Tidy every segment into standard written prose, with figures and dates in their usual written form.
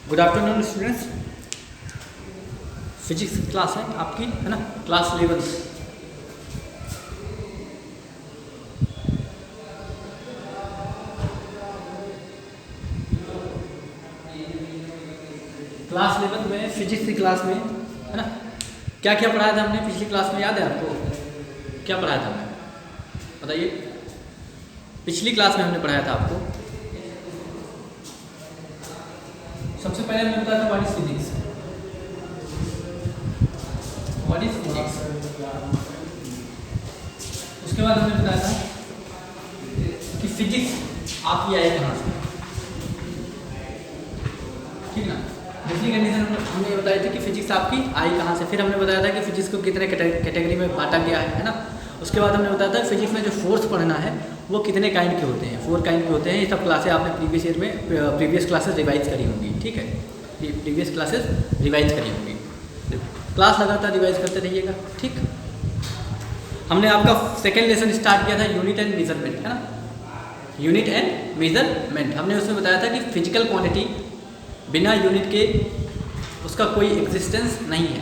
Good afternoon students. Physics class है आपकी, है ना, क्लास 11। क्लास 11 में फिजिक्स की क्लास में, है ना, क्या क्या पढ़ाया था हमने पिछली क्लास में? याद है आपको क्या पढ़ाया था हमने? बताइए। पिछली क्लास में हमने पढ़ाया था आपको, सबसे पहले हमने बताया था what is physics. What is physics. उसके बाद हमने बताया था कि फिजिक्स आपकी आई कहाँ से, ठीक ना। दूसरी कंडीशन हमने ये बताई थी कि फिजिक्स आपकी आई कहाँ से। फिर हमने बताया था कि फिजिक्स को कितने कैटेगरी में बांटा गया है ना। उसके बाद हमने बताया था फिजिक्स में जो फोर्स पढ़ना है वो कितने काइंड के होते हैं, 4 काइंड के होते हैं। ये सब क्लासेस आपने प्रीवियस ईयर में प्रीवियस क्लासेस रिवाइज करी होंगी, ठीक है। प्रीवियस क्लासेस रिवाइज करी होंगी, क्लास लगातार रिवाइज करते रहिएगा, ठीक। हमने आपका सेकेंड लेसन स्टार्ट किया था यूनिट एंड मेजरमेंट, है ना, यूनिट एंड मेजरमेंट। हमने उसमें बताया था कि फिजिकल क्वांटिटी बिना यूनिट के उसका कोई एग्जिस्टेंस नहीं है।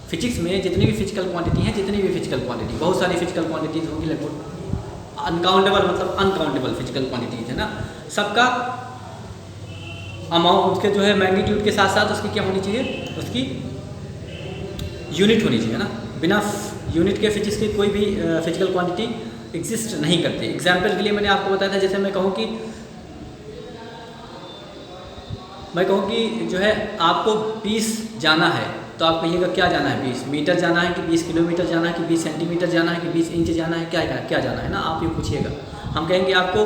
फिजिक्स में जितनी भी फिजिकल क्वांटिटी है, जितनी भी फिजिकल क्वांटिटी, बहुत सारी फिजिकल क्वांटिटीज होंगी, लगभग अनकाउंटेबल, मतलब अनकाउंटेबल फिजिकल क्वांटिटीज है ना। सबका अमाउंट, उसके जो है मैग्नीट्यूड के साथ साथ उसकी क्या होनी चाहिए, उसकी यूनिट होनी चाहिए ना। बिना यूनिट के फिजिक्स की कोई भी फिजिकल क्वांटिटी एग्जिस्ट नहीं करती। एग्जाम्पल के लिए मैंने आपको बताया था, जैसे मैं कहूँ कि जो है आपको 20 जाना है, तो आप कहिएगा क्या जाना है, 20 मीटर जाना है कि 20 किलोमीटर जाना है कि 20 सेंटीमीटर जाना है कि 20 इंच जाना है, क्या जाना है ना, आप ये पूछिएगा। हम कहेंगे आपको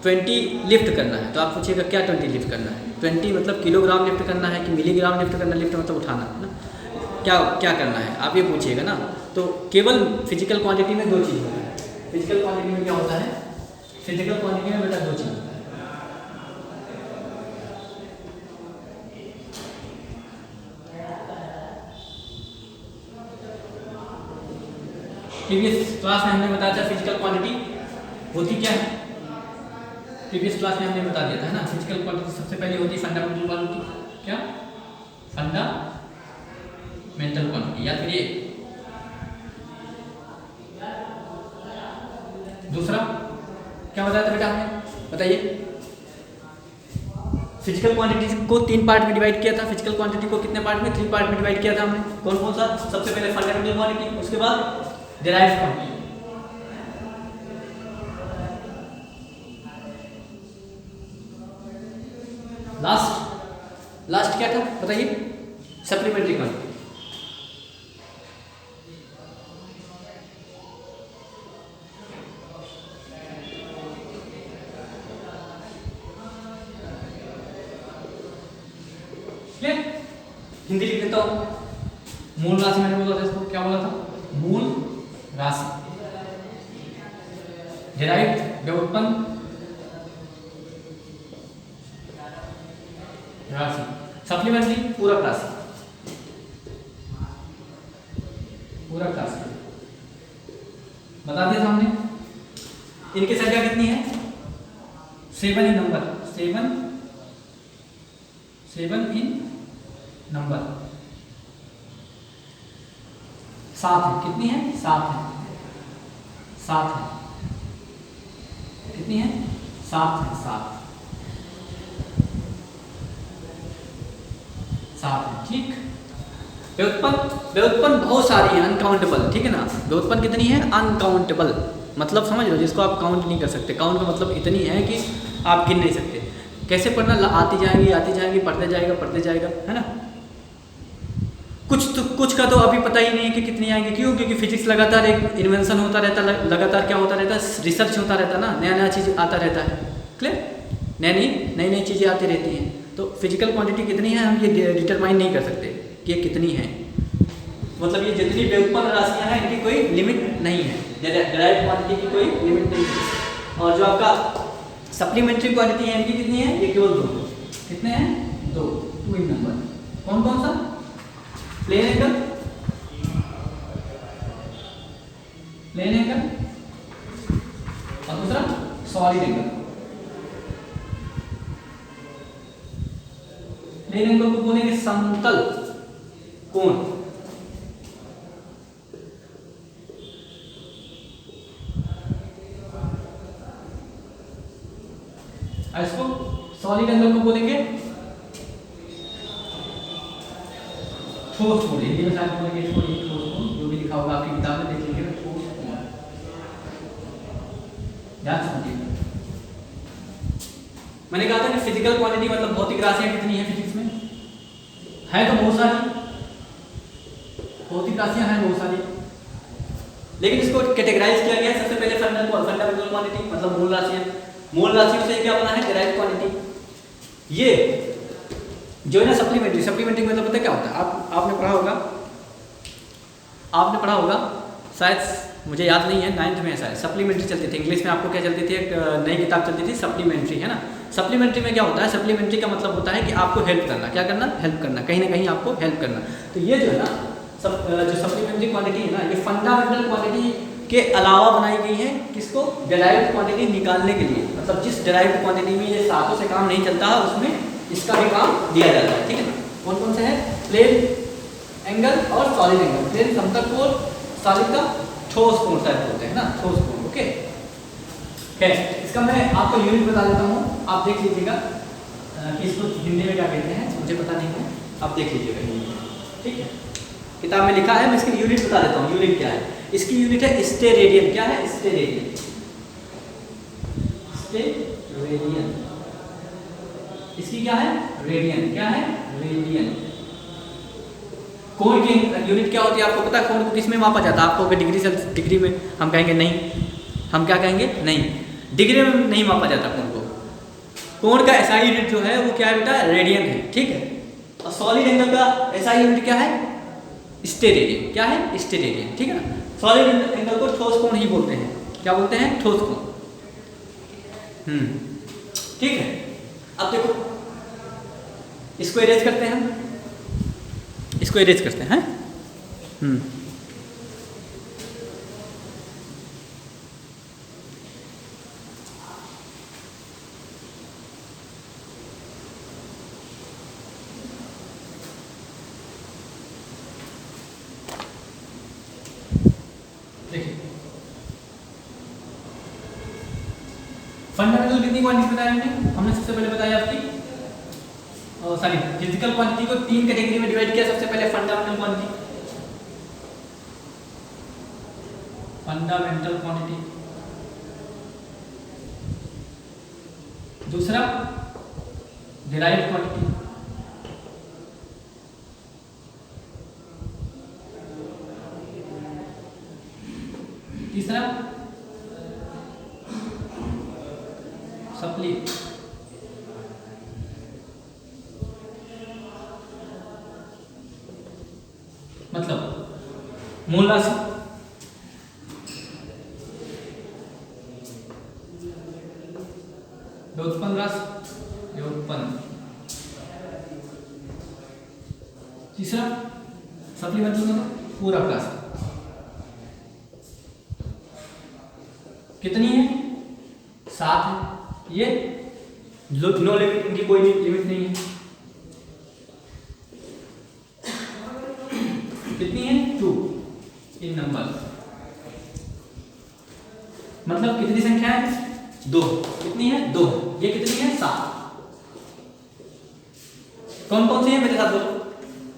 20 लिफ्ट करना है, तो आप पूछिएगा क्या 20 लिफ्ट करना है। 20 मतलब किलोग्राम लिफ्ट करना है कि मिलीग्राम लिफ्ट करना है। लिफ्ट मतलब उठाना है ना, क्या करना है, आप ये पूछिएगा ना। तो केवल फिजिकल क्वांटिटी में 2 चीज़ होता है। फिजिकल क्वांटिटी में क्या होता है, फिजिकल क्वांटिटी में बेटा 2 चीज़ होता है। प्रीवियस क्लास में हमने बताया था फिजिकल क्वांटिटी होती क्या है। प्रीवियस क्लास में हमने बता दिया था, है ना। फिजिकल क्वांटिटी सबसे पहले होती है फंडामेंटल क्वांटिटी। क्या? फंडामेंटल क्वांटिटी, याद करिए। दूसरा क्या बताया था बेटा हमने, बताइए। फिजिकल क्वांटिटी को 3 पार्ट में डिवाइड किया था। फिजिकल क्वांटिटी को कितने पार्ट में? 3 पार्ट में डिवाइड किया था हमने। कौन कौन सा? सबसे पहले फंडामेंटल क्वांटिटी, उसके बाद डिराइव्ड क्वांटिटी, लास्ट क्या था बताइए? Supplementary quantity. हिंदी लिख देता हूं। मूल राशि मैंने बोला था, इसको क्या बोला था? मूल राशि। डिराइव्ड व्युत्पन्न राशि। सप्लीमेंट्री पूरक राशि। पूरक राशि बता दिया था हमने। इनकी संख्या कितनी है? 7 इन नंबर। 7 इन नंबर 7 है। कितनी है? 7 है। 7 है। कितनी है? 7 है। 7 है, ठीक। व्युत्पन्न बहुत सारी है, अनकाउंटेबल, ठीक है ना। व्युत्पन्न कितनी है? अनकाउंटेबल, मतलब समझ लो, जिसको आप काउंट नहीं कर सकते। काउंट का मतलब इतनी है कि आप गिन नहीं सकते। कैसे पढ़ना? आती जाएंगी, पढ़ते जाएगा, है ना। कुछ का तो अभी पता ही नहीं है कि कितनी आएंगी। क्यों? क्योंकि फिजिक्स लगातार एक इन्वेंशन होता रहता है, लगातार क्या होता रहता है? रिसर्च होता रहता है ना, नया चीज़ आता रहता है। क्लियर? नई चीज़ें आती रहती हैं। तो फिजिकल क्वांटिटी कितनी है हम ये डिटरमाइन नहीं कर सकते कि ये कितनी है। मतलब ये जितनी व्युत्पन्न राशियाँ हैं इनकी कोई लिमिट नहीं है। डिराइव्ड क्वांटिटी की कोई लिमिट नहीं है। और जो आपका सप्लीमेंट्री क्वांटिटी है इनकी कितनी है? ये केवल 2। कितने हैं? 2 इन नंबर। कौन कौन सा? प्लेन एंगल और दूसरा सॉलिड एंगल। प्लेन एंगल को बोलेंगे समतल कोण। और इसको सॉलिड एंगल को बोलेंगे ठोस कोण। हिंदी में शायद बोलेंगे ठोस कोण, जो भी लिखा होगा आपकी किताब में देख लीजिएगा, ठोस कोण। ध्यान समझिए, मैंने कहा था कि फिजिकल क्वांटिटी मतलब भौतिक राशियां कितनी है फिजिक्स में, है तो बहुत सारी भौतिक राशियां हैं बहुत सारी, लेकिन इसको कैटेगराइज किया गया है। सबसे पहले फंडामेंटल क्वांटिटी मतलब मूल राशियां, मूल राशियों से क्या बना है डेराइव्ड क्वांटिटी। ये जो है ना सप्लीमेंट्री, सप्लीमेंट्री मतलब पता क्या होता है, आपने पढ़ा होगा शायद, मुझे याद नहीं है, 9th में ऐसा है सप्लीमेंट्री चलती थी। इंग्लिश में आपको क्या चलती थी, एक नई किताब चलती थी सप्लीमेंट्री, है ना। सप्लीमेंट्री में क्या होता है, सप्लीमेंट्री का मतलब होता है कि आपको हेल्प करना, क्या करना, हेल्प करना, कहीं ना कहीं आपको हेल्प करना। तो ये जो है ना जो सप्लीमेंट्री क्वांटिटी है ना, ये फंडामेंटल क्वांटिटी के अलावा बनाई गई है, किसको, डेराइव्ड क्वांटिटी निकालने के लिए। मतलब जिस डेराइव्ड क्वांटिटी में ये सातों से काम नहीं चलता है, उसमें इसका भी काम दिया जाता है, ठीक है ना। कौन कौन से है, प्लेन एंगल और सॉलिड एंगल। प्लेन समतल कोण, सॉलिड का ठोस कोण शायद बोलते हैं ना, ठोस कोण। ओके, इसका मैं आपको यूनिट बता देता हूँ, आप देख लीजिएगा कि इसको हिंदी में क्या कहते हैं, मुझे पता नहीं है, आप देख लीजिएगा, ठीक है। किताब में लिखा है, मैं इसकी यूनिट बता देता हूँ। यूनिट क्या है, इसकी यूनिट है स्टेरेडियन। क्या है, स्टेरेडियन, स्टेरेडियन। इसकी क्या है, रेडियन। क्या है, रेडियन। कोण की यूनिट क्या होती है आपको पता है, कोण को किस में मापा जाता है, आपको डिग्री में हम कहेंगे नहीं, हम क्या कहेंगे, नहीं, डिग्री में नहीं मापा जाता कोण को। कोण का एसआई यूनिट जो है वो क्या है बेटा, रेडियन है, ठीक है। और सॉलिड एंगल का एसआई यूनिट क्या है, स्टेरेडियन। क्या है, स्टेरेडियन, ठीक है ना। सॉलिड एंगल को ठोस कोण ही बोलते हैं, क्या बोलते हैं, ठोस कोण। ठीक है। अब देखो इसको इरेज करते हैं हम, इसको इरेज करते हैं। देखिए फंडामेंटल कितनी क्वांटिटी बताया हमने सबसे पहले बताया आपकी, सॉरी, फिजिकल क्वांटिटी को 3 कैटेगरी में डिवाइड किया। सबसे पहले फंडामेंटल क्वांटिटी, फंडामेंटल क्वांटिटी। दूसरा डिराइव्ड क्वांटिटी, तीसरा सप्ली, मतलब मूल राशि। व्युत्पन्न राशि, व्युत्पन्न। तीसरा सप्लीमेंटल मतलब पूरक राशि। कितनी है, 7 है। ये नो लिमिट, इनकी कोई लिमिट नहीं है। कितनी है, 2 इन नंबर, मतलब कितनी संख्या है, 2। कितनी है, 2। ये कितनी है, 7। कौन कौन सी है मेरे साथ बोलो,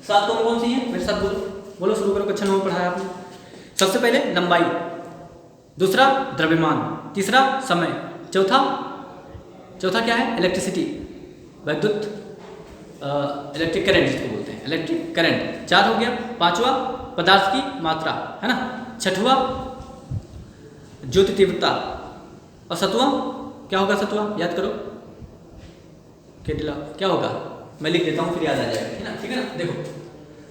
7 कौन कौन सी है मेरे साथ बोलो, बोलो शुरू करो। अच्छा नोट पढ़ाया आपने। सबसे पहले लंबाई, दूसरा द्रव्यमान, तीसरा समय, चौथा क्या है, इलेक्ट्रिसिटी, विद्युत, इलेक्ट्रिक करंट जिसको बोलते हैं, इलेक्ट्रिक करंट। 4 हो गया। 5वां पदार्थ की मात्रा, है ना। 6वां ज्योति तीव्रता। और 7वां क्या होगा, 7वां याद करो, क्या होगा, मैं लिख देता हूँ फिर याद आ जाएगा, है ना, ठीक है ना। देखो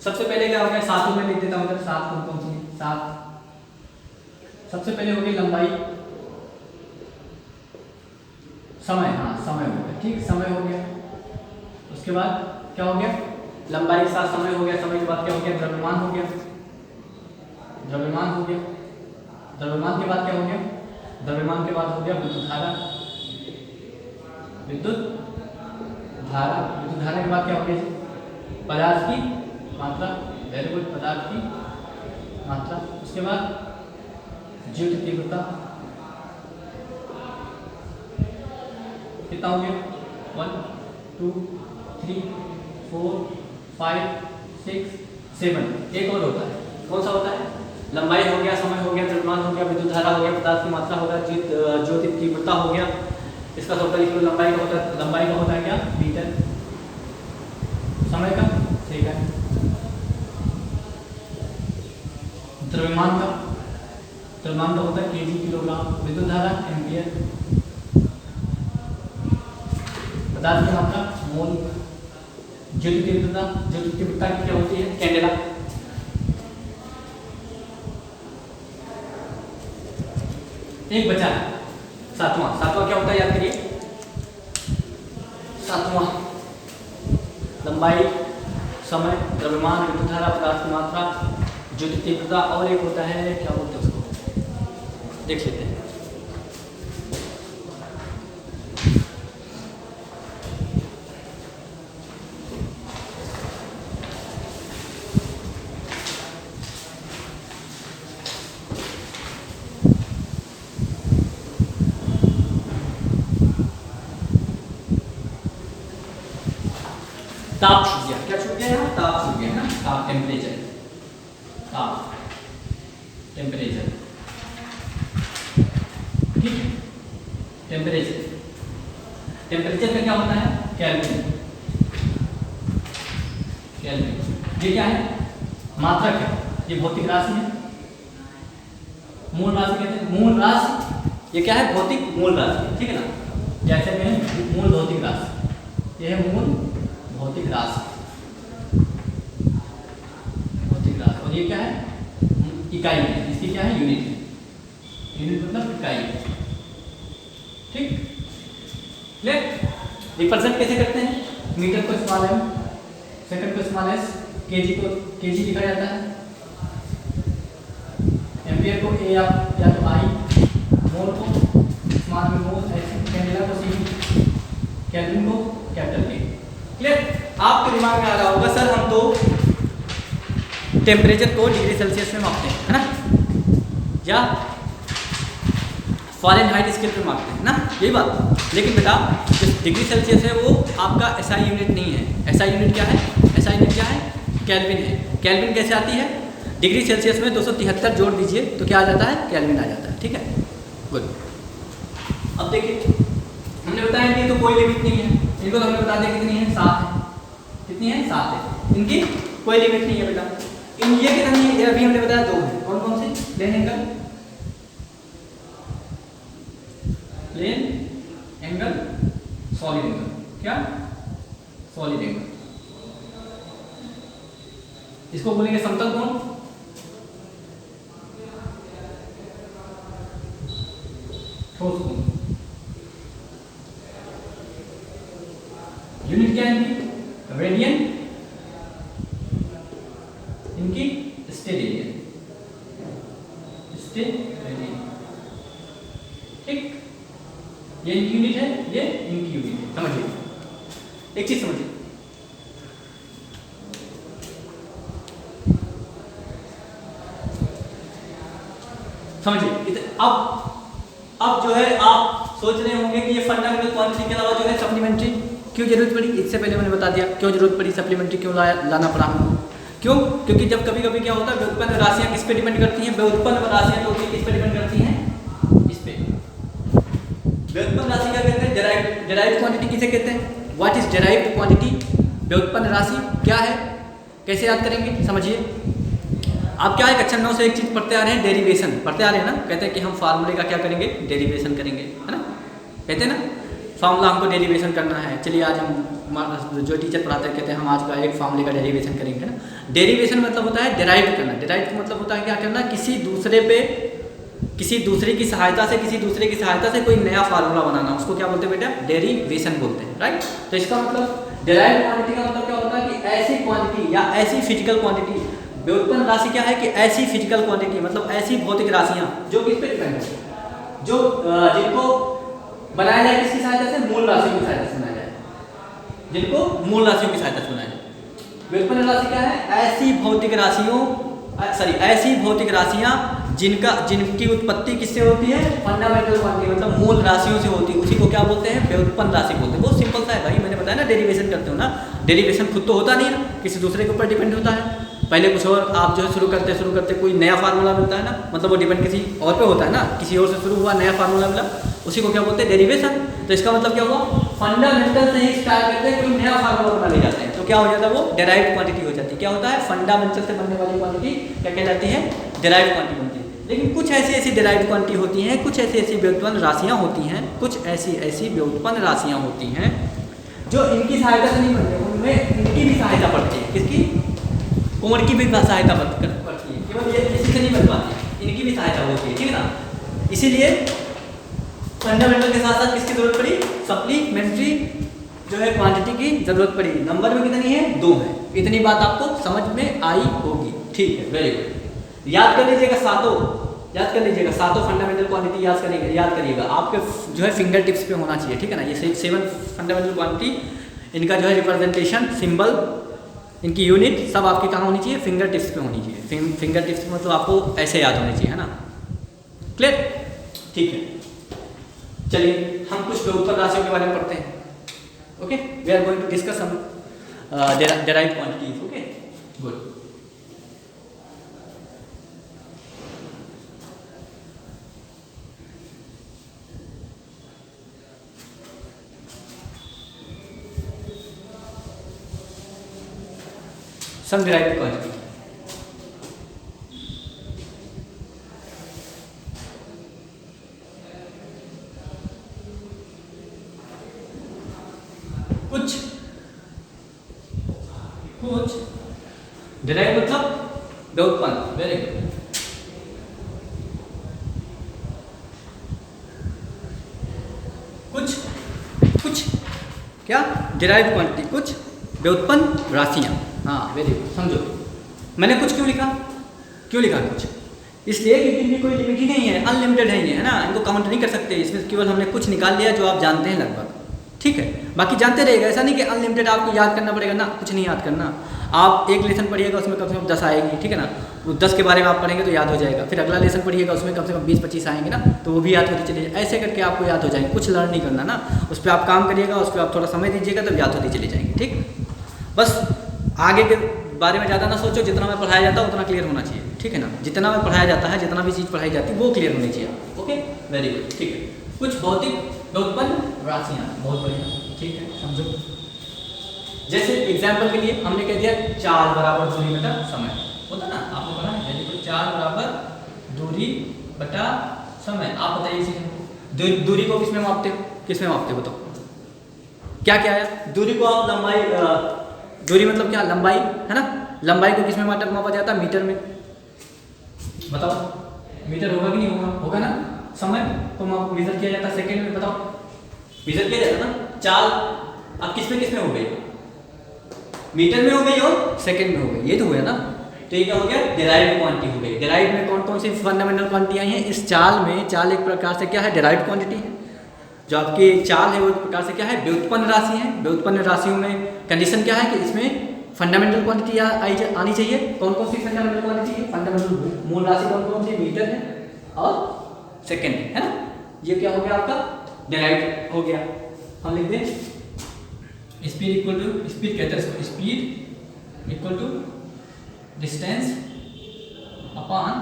सबसे पहले क्या हो गया, 7 में लिख देता हूँ, 7 कौन कौन सी है, 7। सबसे पहले हो गई लंबाई, समय, हाँ समय हो गया, ठीक, समय हो गया। उसके बाद क्या हो गया, लंबाई के साथ समय हो गया। समय के बाद क्या हो गया, द्रव्यमान हो गया, द्रव्यमान हो गया। द्रव्यमान के बाद क्या हो गया, द्रव्यमान के बाद हो गया विद्युत धारा, विद्युत धारा, विद्युत धारा के बाद क्या हो गया जी, पदार्थ की मात्रा, वेरी गुड, पदार्थ की मात्रा। उसके बाद ज्योति तीव्रता कितना हो गया, 1 2 3 4 5 6 7। एक और होता है, कौन सा होता है, लंबाई हो गया, समय हो गया, द्रव्यमान हो गया, विद्युत धारा हो गया, पदार्थ की मात्रा हो गया, ज्योति तीव्रता हो गया। इसका सूत्र लिख लो, लंबाई का होता है क्या, मीटर, समय का सेकंड, द्रव्यमान का होता है केजी किलोग्राम, विद्युत धारा एम्पियर, पदार्थ की मात्रा मोल, ज्योति तीव्रता की क्या होती है, कैंडेला। एक बचा है सातवां क्या होता है, याद करिए, सातवां लंबाई, समय, द्रव्यमान, विद्युत धारा, पदार्थ की मात्रा, ज्योति तीव्रता, और एक होता है क्या बोलते हैं उसको, देख लेते हैं। ताप छूट गया, क्या छूट गया यहाँ, ताप छूट गया ना, ताप, टेम्परेचर, ताप, टेम्परेचर, ठीक है, टेम्परेचर का क्या होता है, केल्विन, ये क्या है, मात्रक है, ये भौतिक राशि है, मूल राशि कहते हैं, मूल राशि, ये क्या है, भौतिक मूल राशि, ठीक है ना, जैसे में मूल भौतिक राशि, ये है मूल भौतिक राशि, और ये क्या है, इकाई है, इसकी क्या है, यूनिट है, यूनिट मतलब इकाई, ठीक, रिप्रेजेंट कैसे करते हैं, मीटर को स्मॉल m, सेकंड को स्मॉल s, केजी लिखा जाता है, एम्पियर को a या तो I, मोल को स्मॉल में मोल, कैंडेला को c, केल्विन को कैपिटल K। क्लियर, आपके दिमाग में आ रहा होगा सर हम तो टेम्परेचर को डिग्री सेल्सियस में मापते हैं, है ना, या फ़ारेनहाइट स्केल पे मापते हैं ना, यही बात। लेकिन बेटा जो डिग्री सेल्सियस है वो आपका एसआई यूनिट नहीं है। एसआई यूनिट क्या है, केल्विन है। केल्विन कैसे आती है, डिग्री सेल्सियस में 273 जोड़ दीजिए तो क्या आ जाता है, केल्विन आ जाता है, ठीक है, गुड। अब देखिए हमने बताया कि तो कोई लिमिट नहीं है, इनको तो हमने बता दिया कितनी है, 7 है, कितनी है, 7 है, इनकी कोई लिमिट नहीं है बेटा। इन ये कितनी है, अभी हमने बताया 2 है, कौन कौन से, प्लेन एंगल, सॉलिड एंगल, क्या, सॉलिड एंगल, इसको बोलेंगे समतल कोण, ठोस कोण। यूनिट क्या है इनकी, रेडियन, इनकी स्टेरेडियन, ठीक, ये इनकी यूनिट है, ये इनकी यूनिट है, समझिए। एक चीज समझिए, अब जो है आप सोच रहे होंगे कि ये फंडामेंटल क्वांटिटी के अलावा जो है सप्लीमेंट्री क्यों जरूरत पड़ी। इससे पहले मैंने बता दिया क्यों जरूरत पड़ी, सप्लीमेंट्री क्यों लाना पड़ा हमको। क्यों, क्योंकि जब कभी कभी क्या होता है व्युत्पन्न राशियां किस पे डिपेंड करती हैं, व्युत्पन्न राशियां जो होती है किस पे डिपेंड करती हैं, इस पे। व्युत्पन्न राशि क्या कहते हैं, डेराइव्ड क्वांटिटी किसे कहते हैं, व्हाट इज डेराइव्ड क्वांटिटी, व्युत्पन्न राशि क्या है, कैसे याद करेंगे, समझिए। आप क्या है कक्षा 9 से एक चीज पढ़ते आ रहे हैं, डेरिवेशन पढ़ते आ रहे हैं ना, कहते हैं कि हम फार्मूले का क्या करेंगे, डेरिवेशन करेंगे, है ना, कहते हैं ना फार्मूला हमको डेरिवेशन करना है। चलिए आज हम जो टीचर पढ़ाते हैं कहते हैं हम आज का एक फार्मूले का डेरिवेशन करेंगे ना। डेरिवेशन मतलब होता है डेराइव करना, डेराइव का मतलब होता है क्या करना, किसी दूसरे की सहायता से कोई नया फार्मूला बनाना, उसको क्या बोलते हैं बेटा, डेरिवेशन बोलते हैं, राइट। तो इसका मतलब डेराइव क्वांटिटी का मतलब क्या होता है कि ऐसी क्वांटिटी या ऐसी फिजिकल क्वांटिटी, व्युत्पन्न राशि क्या है कि ऐसी फिजिकल क्वांटिटी मतलब ऐसी भौतिक राशियां जो किस पे डिपेंड है, जो जिनको बनाया जाए किसकी सहायता से, मूल राशि की सहायता से बनाया जाए, जिनको मूल राशियों की सहायता से बनाया जाए। व्युत्पन्न राशि क्या है? ऐसी भौतिक राशियों ऐसी भौतिक राशियाँ जिनकी उत्पत्ति किससे होती है? फंडामेंटल क्वांटिटी मतलब मूल राशियों से होती है, उसी को क्या बोलते हैं? व्युत्पन्न राशि बोलते हैं। बहुत सिंपल सा है भाई, मैंने बताया ना डेरिवेशन करते हो ना, डेरिवेशन खुद तो होता नहीं है, किसी दूसरे के ऊपर डिपेंड होता है। पहले कुछ और आप जो है शुरू करते कोई नया फार्मूला मिलता है ना, मतलब वो डिपेंड किसी और पे होता है ना, किसी और से शुरू हुआ नया फार्मूला मिला, उसी को क्या बोलते हैं? डेरिवेशन। तो इसका मतलब क्या हुआ? फंडामेंटल से ही स्टार्ट करते हैं, कोई नया फार्मूला बना ले जाते हैं, तो क्या हो जाता है? वो डेराइव्ड क्वांटिटी हो जाती है। क्या होता है? फंडामेंटल से बनने वाली क्वांटिटी क्या कहलाती है? डेराइव्ड क्वांटिटी बनती है। लेकिन कुछ ऐसी डेराइव्ड क्वांटिटी होती हैं, कुछ ऐसी व्युत्पन्न राशियाँ होती हैं, कुछ ऐसी व्युत्पन्न राशियाँ होती हैं जो इनकी सहायता से नहीं बनती, उनमें इनकी भी सहायता पड़ती है। किसकी? कोण की भी सहायता पड़ती है, केवल ये किसी से नहीं बन पाती, इनकी भी सहायता होती है, ठीक है ना। इसीलिए फंडामेंटल के साथ साथ किसकी जरूरत पड़ी? सप्लीमेंट्री जो है क्वांटिटी की जरूरत पड़ी। नंबर में कितनी है? 2 है। इतनी बात आपको समझ में आई होगी, ठीक है, वेरी गुड। याद कर लीजिएगा सातों फंडामेंटल क्वांटिटी याद करिएगा। आपके जो है फिंगर टिप्स पे होना चाहिए, ठीक है ना। ये 7 फंडामेंटल क्वांटिटी, इनका जो है रिप्रेजेंटेशन, सिंबल, इनकी यूनिट सब आपके कहाँ होनी चाहिए? फिंगर टिप्स पे होनी चाहिए। फिंगर टिप्स मतलब आपको ऐसे याद होनी चाहिए, है ना। क्लियर? ठीक है, चलिए हम कुछ व्युत्पन्न राशियों के बारे में पढ़ते हैं। Okay, we are going to discuss some derived quantities. Okay, good. Some derived quantity. कुछ derived मतलब व्युत्पन्न, वेरी गुड। कुछ क्या? derived क्वांटिटी, कुछ व्युत्पन्न राशियां। हाँ, वेरी गुड, समझो। मैंने कुछ क्यों लिखा कुछ? इसलिए क्योंकि इनकी कोई लिमिट ही नहीं है, अनलिमिटेड है ये, है ना। इनको काउंट नहीं कर सकते, इसमें केवल हमने कुछ निकाल लिया जो आप जानते हैं लगभग, ठीक है। बाकी जानते रहेगा, ऐसा नहीं कि अनलिमिटेड आपको याद करना पड़ेगा ना, कुछ नहीं याद करना। आप एक लेसन पढ़िएगा उसमें कम से कम 10 आएगी, ठीक है ना। वो 10 के बारे में आप पढ़ेंगे तो याद हो जाएगा। फिर अगला लेसन पढ़िएगा उसमें कम से कम 20-25 आएंगे ना, तो वो भी याद होती चली जाए। ऐसे करके आपको याद हो जाएंगे। कुछ लर्न नहीं करना ना, उस पर आप काम करिएगा, उस पर आप थोड़ा समय दीजिएगा, तब याद होती चली जाएंगे, ठीक। बस आगे के बारे में ज़्यादा ना सोचो, जितना मैं पढ़ाया जाता है उतना क्लियर होना चाहिए, ठीक है ना। जितना मैं पढ़ाया जाता है, जितना भी चीज़ पढ़ाई जाती है वो क्लियर होनी चाहिए, ओके, वेरी गुड, ठीक है। कुछ भौतिक व्युत्पन्न राशियाँ, बहुत बढ़िया, ठीक है, समझो। जैसे एग्जाम्पल के लिए हमने कह दिया 4 बराबर दूरी बटा समय, होता ना, आपको पता है, जैसे 4 बराबर दूरी बटा समय। आप बताइए इसी दूरी को किस में मापते हो, बताओ क्या आया? दूरी को आप लंबाई, दूरी मतलब क्या? लंबाई, है ना। लंबाई को किस में मापा जाता है? मीटर में। बताओ, मीटर होगा कि नहीं होगा? होगा ना। समय को मेजर किया जाता है सेकंड में, बताओ, मेजर किया जाता है ना। चाल अब किस में हो गई? मीटर में हो गई और सेकंड में हो गई, ये तो हुआ ना। तो ये क्या हो गया? डेराइव्ड क्वांटिटी हो गई। डेराइव्ड में कौन कौन सी फंडामेंटल क्वांटिटी आई हैं? इस चाल में, चाल एक प्रकार से क्या है? डेराइव्ड क्वांटिटी है। जो आपकी चाल है वो एक प्रकार से क्या है? व्युत्पन्न राशि है। व्युत्पन्न राशियों में कंडीशन क्या है कि इसमें फंडामेंटल क्वांटिटी आनी चाहिए। कौन कौन सी फंडामेंटल क्वांटिटी है? फंडामेंटल मूल राशि कौन सी? मीटर है और सेकंड है ना। ये क्या हो गया आपका? डेराइव्ड हो गया। हम लिख दें स्पीड इक्वल टू, स्पीड कहते हैं इसको, speed equal to distance upon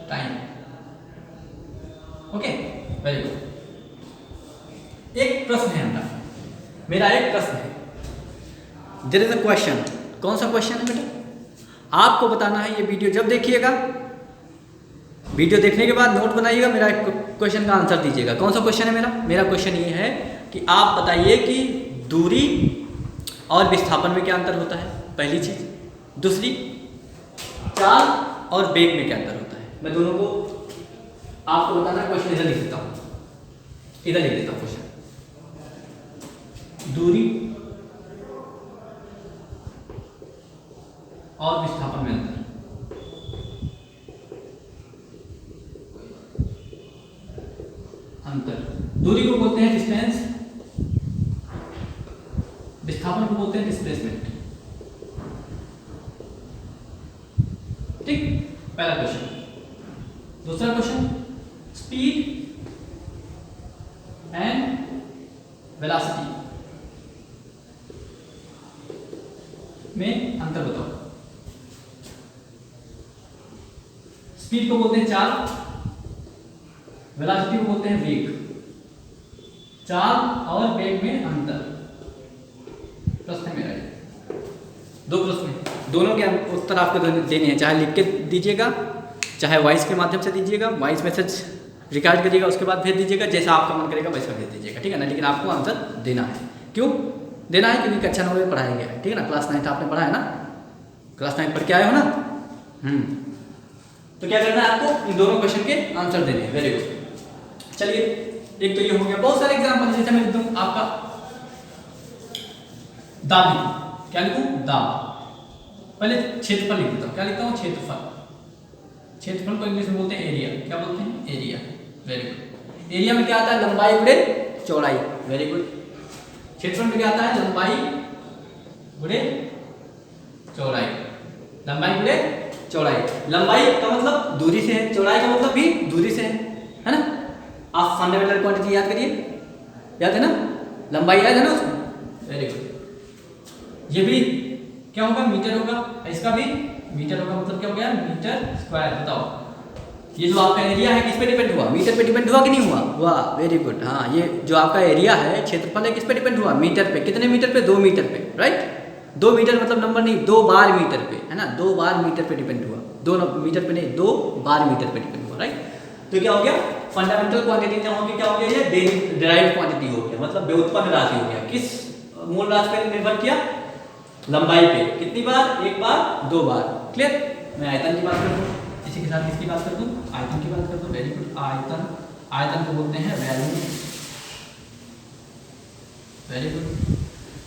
time. Okay, very good. एक प्रश्न है मेरा एक प्रश्न है। There is a question. कौन सा क्वेश्चन है बेटा? आपको बताना है। ये वीडियो जब देखिएगा, वीडियो देखने के बाद नोट बनाइएगा, मेरा क्वेश्चन का आंसर दीजिएगा। कौन सा क्वेश्चन है मेरा क्वेश्चन ये है कि आप बताइए कि दूरी और विस्थापन में क्या अंतर होता है, पहली चीज। दूसरी, चाल और वेग में क्या अंतर होता है। मैं दोनों को आपको बताना। क्वेश्चन इधर लिख देता हूँ, इधर लिख देता हूँ क्वेश्चन। दूरी और विस्थापन में अंतर। दूरी को बोलते हैं डिस्टेंस विस्थापन को बोलते हैं डिस्प्लेसमेंट। ठीक, पहला क्वेश्चन। दूसरा क्वेश्चन, स्पीड एंड वेलोसिटी में अंतर बताओ। स्पीड को बोलते हैं चाल, वेलोसिटी को बोलते हैं वेग। चाल और वेग में अंतर। प्रश्न मेरा ये दो प्रश्न, दोनों के उत्तर आपको देने हैं, चाहे लिख के दीजिएगा, चाहे वॉइस के माध्यम से दीजिएगा, वॉइस मैसेज रिकॉर्ड करिएगा, उसके बाद भेज दीजिएगा, जैसा आपका मन करेगा वैसा भेज दीजिएगा, ठीक है ना। लेकिन आपको आंसर देना है। क्यों देना है? क्योंकि कक्षा 9 में पढ़ाया गया है, ठीक है ना। क्लास 9 आपने पढ़ा है ना, क्लास 9 पढ़ के आए हो ना। तो क्या करना है आपको? इन दोनों क्वेश्चन के आंसर देने हैं। Very good. चलिए, एक तो ये हो गया। बहुत सारे एग्जाम्पल, जैसे मैं लिख दूं आपका दाब, क्या लिखूं? दाब। पहले क्षेत्रफल लिख देता हूं। क्या लिखता हूं? क्षेत्रफल। क्षेत्रफल को इंग्लिश में बोलते हैं एरिया। क्या बोलते हैं? एरिया। Very good. एरिया में क्या आता है? लंबाई गुणे चौड़ाई। Very good. क्षेत्रफल में क्या आता है? लंबाई गुणे चौड़ाई। लंबाई गुणे चौड़ाई। लंबाई का मतलब दूरी से है, चौड़ाई का मतलब भी दूरी से है ना। आप फंडामेंटल क्वांटिटी याद करिए, याद है ना, लंबाई याद है ना उसमें। Very good. ये भी क्या होगा? मीटर होगा। इसका भी मीटर होगा। मतलब क्या हो गया? Metre square. बताओ, ये जो आपका एरिया है किस पे डिपेंड हुआ? मीटर पे डिपेंड हुआ कि नहीं हुआ? हुआ। Very good. हाँ, ये जो आपका एरिया है, क्षेत्रफल है, किस पे डिपेंड हुआ? मीटर पे। कितने मीटर पे? 2 मीटर पे, राइट। 2 मीटर मतलब नंबर नहीं, 2 बार मीटर पे, है ना। 2 बार मीटर पे डिपेंड हुआ, 2 मीटर पे नहीं, 2 बार मीटर पे डिपेंड हुआ, राइट। तो क्या हो गया? फंडामेंटल क्वांटिटी ना होगी, क्या हो गया? ये डिराइव्ड क्वांटिटी हो गया, मतलब व्युत्पन्न राशि हो गया। किस मूल राशि पर निर्भर किया? लंबाई पे। कितनी बार? 1 बार, 2 बार। क्लियर। मैं आयतन की बात कर दूं, इसी के साथ किसकी बात कर दूं? आयतन की बात कर दूं। Very good. आयतन। आयतन को बोलते हैं वॉल्यूम। Very good.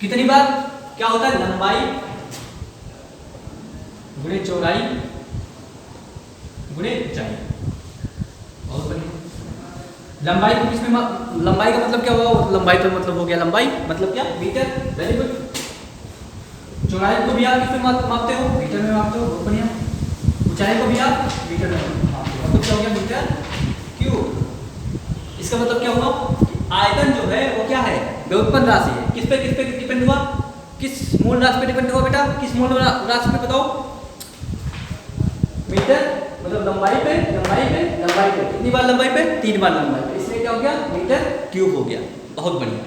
कितनी बार? क्या होता है? लंबाई गुणे चौड़ाई गुणे ऊंचाई। बहुत बढ़िया। लंबाई को किसमें लंबाई का मतलब क्या हुआ? लंबाई तो मतलब हो गया लंबाई, मतलब क्या? मीटर। Very good. चौड़ाई को भी आप किसमें मापते हो? मीटर में मापते हो। बहुत बढ़िया। ऊंचाई को भी आप मीटर में मापते हो। मतलब क्या हो गया? Metre cube. इसका मतलब क्या हुआ? आयतन जो है वो क्या है? व्युत्पन्न राशि है। किस पे डिपेंड हुआ? किस मूल राशि पे डिपेंड हुआ बेटा? किस मूल राशि पे बताओ? मीटर मतलब लंबाई पे, लंबाई पे, लंबाई पे। कितनी बार लंबाई पे? 3 बार लंबाई पे। इसलिए क्या हो गया? मीटर क्यूब हो गया। बहुत बढ़िया।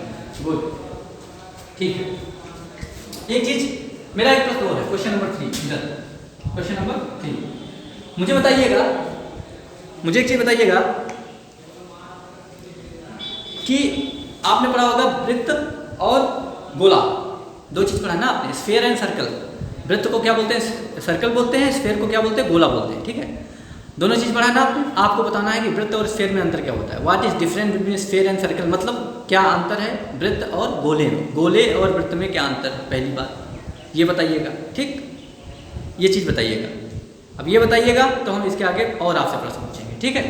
गुड। ठीक है। एक चीज, मेरा एक प्रश्न और है, क्वेश्चन नंबर 3। इधर क्वेश्चन नंबर 3। मुझे बताइएगा, मुझे एक चीज बताइएगा कि आपने पढ़ा होगा वृत्त और गोला, 2 चीज पढ़ा ना आपने, स्फीयर एंड सर्कल। वृत्त को क्या बोलते हैं? सर्कल बोलते हैं। स्फीयर को क्या बोलते हैं? गोला बोलते हैं, ठीक है। दोनों चीज पढ़ा ना आपने। आपको बताना है कि वृत्त और स्फीयर में अंतर क्या होता है। What is difference between sphere and circle, मतलब क्या अंतर है वृत्त और गोले में, गोले और वृत्त में क्या अंतर है, पहली बात ये बताइएगा, ठीक। ये चीज बताइएगा। अब ये बताइएगा तो हम इसके आगे और आपसे प्रश्न पूछेंगे, ठीक है।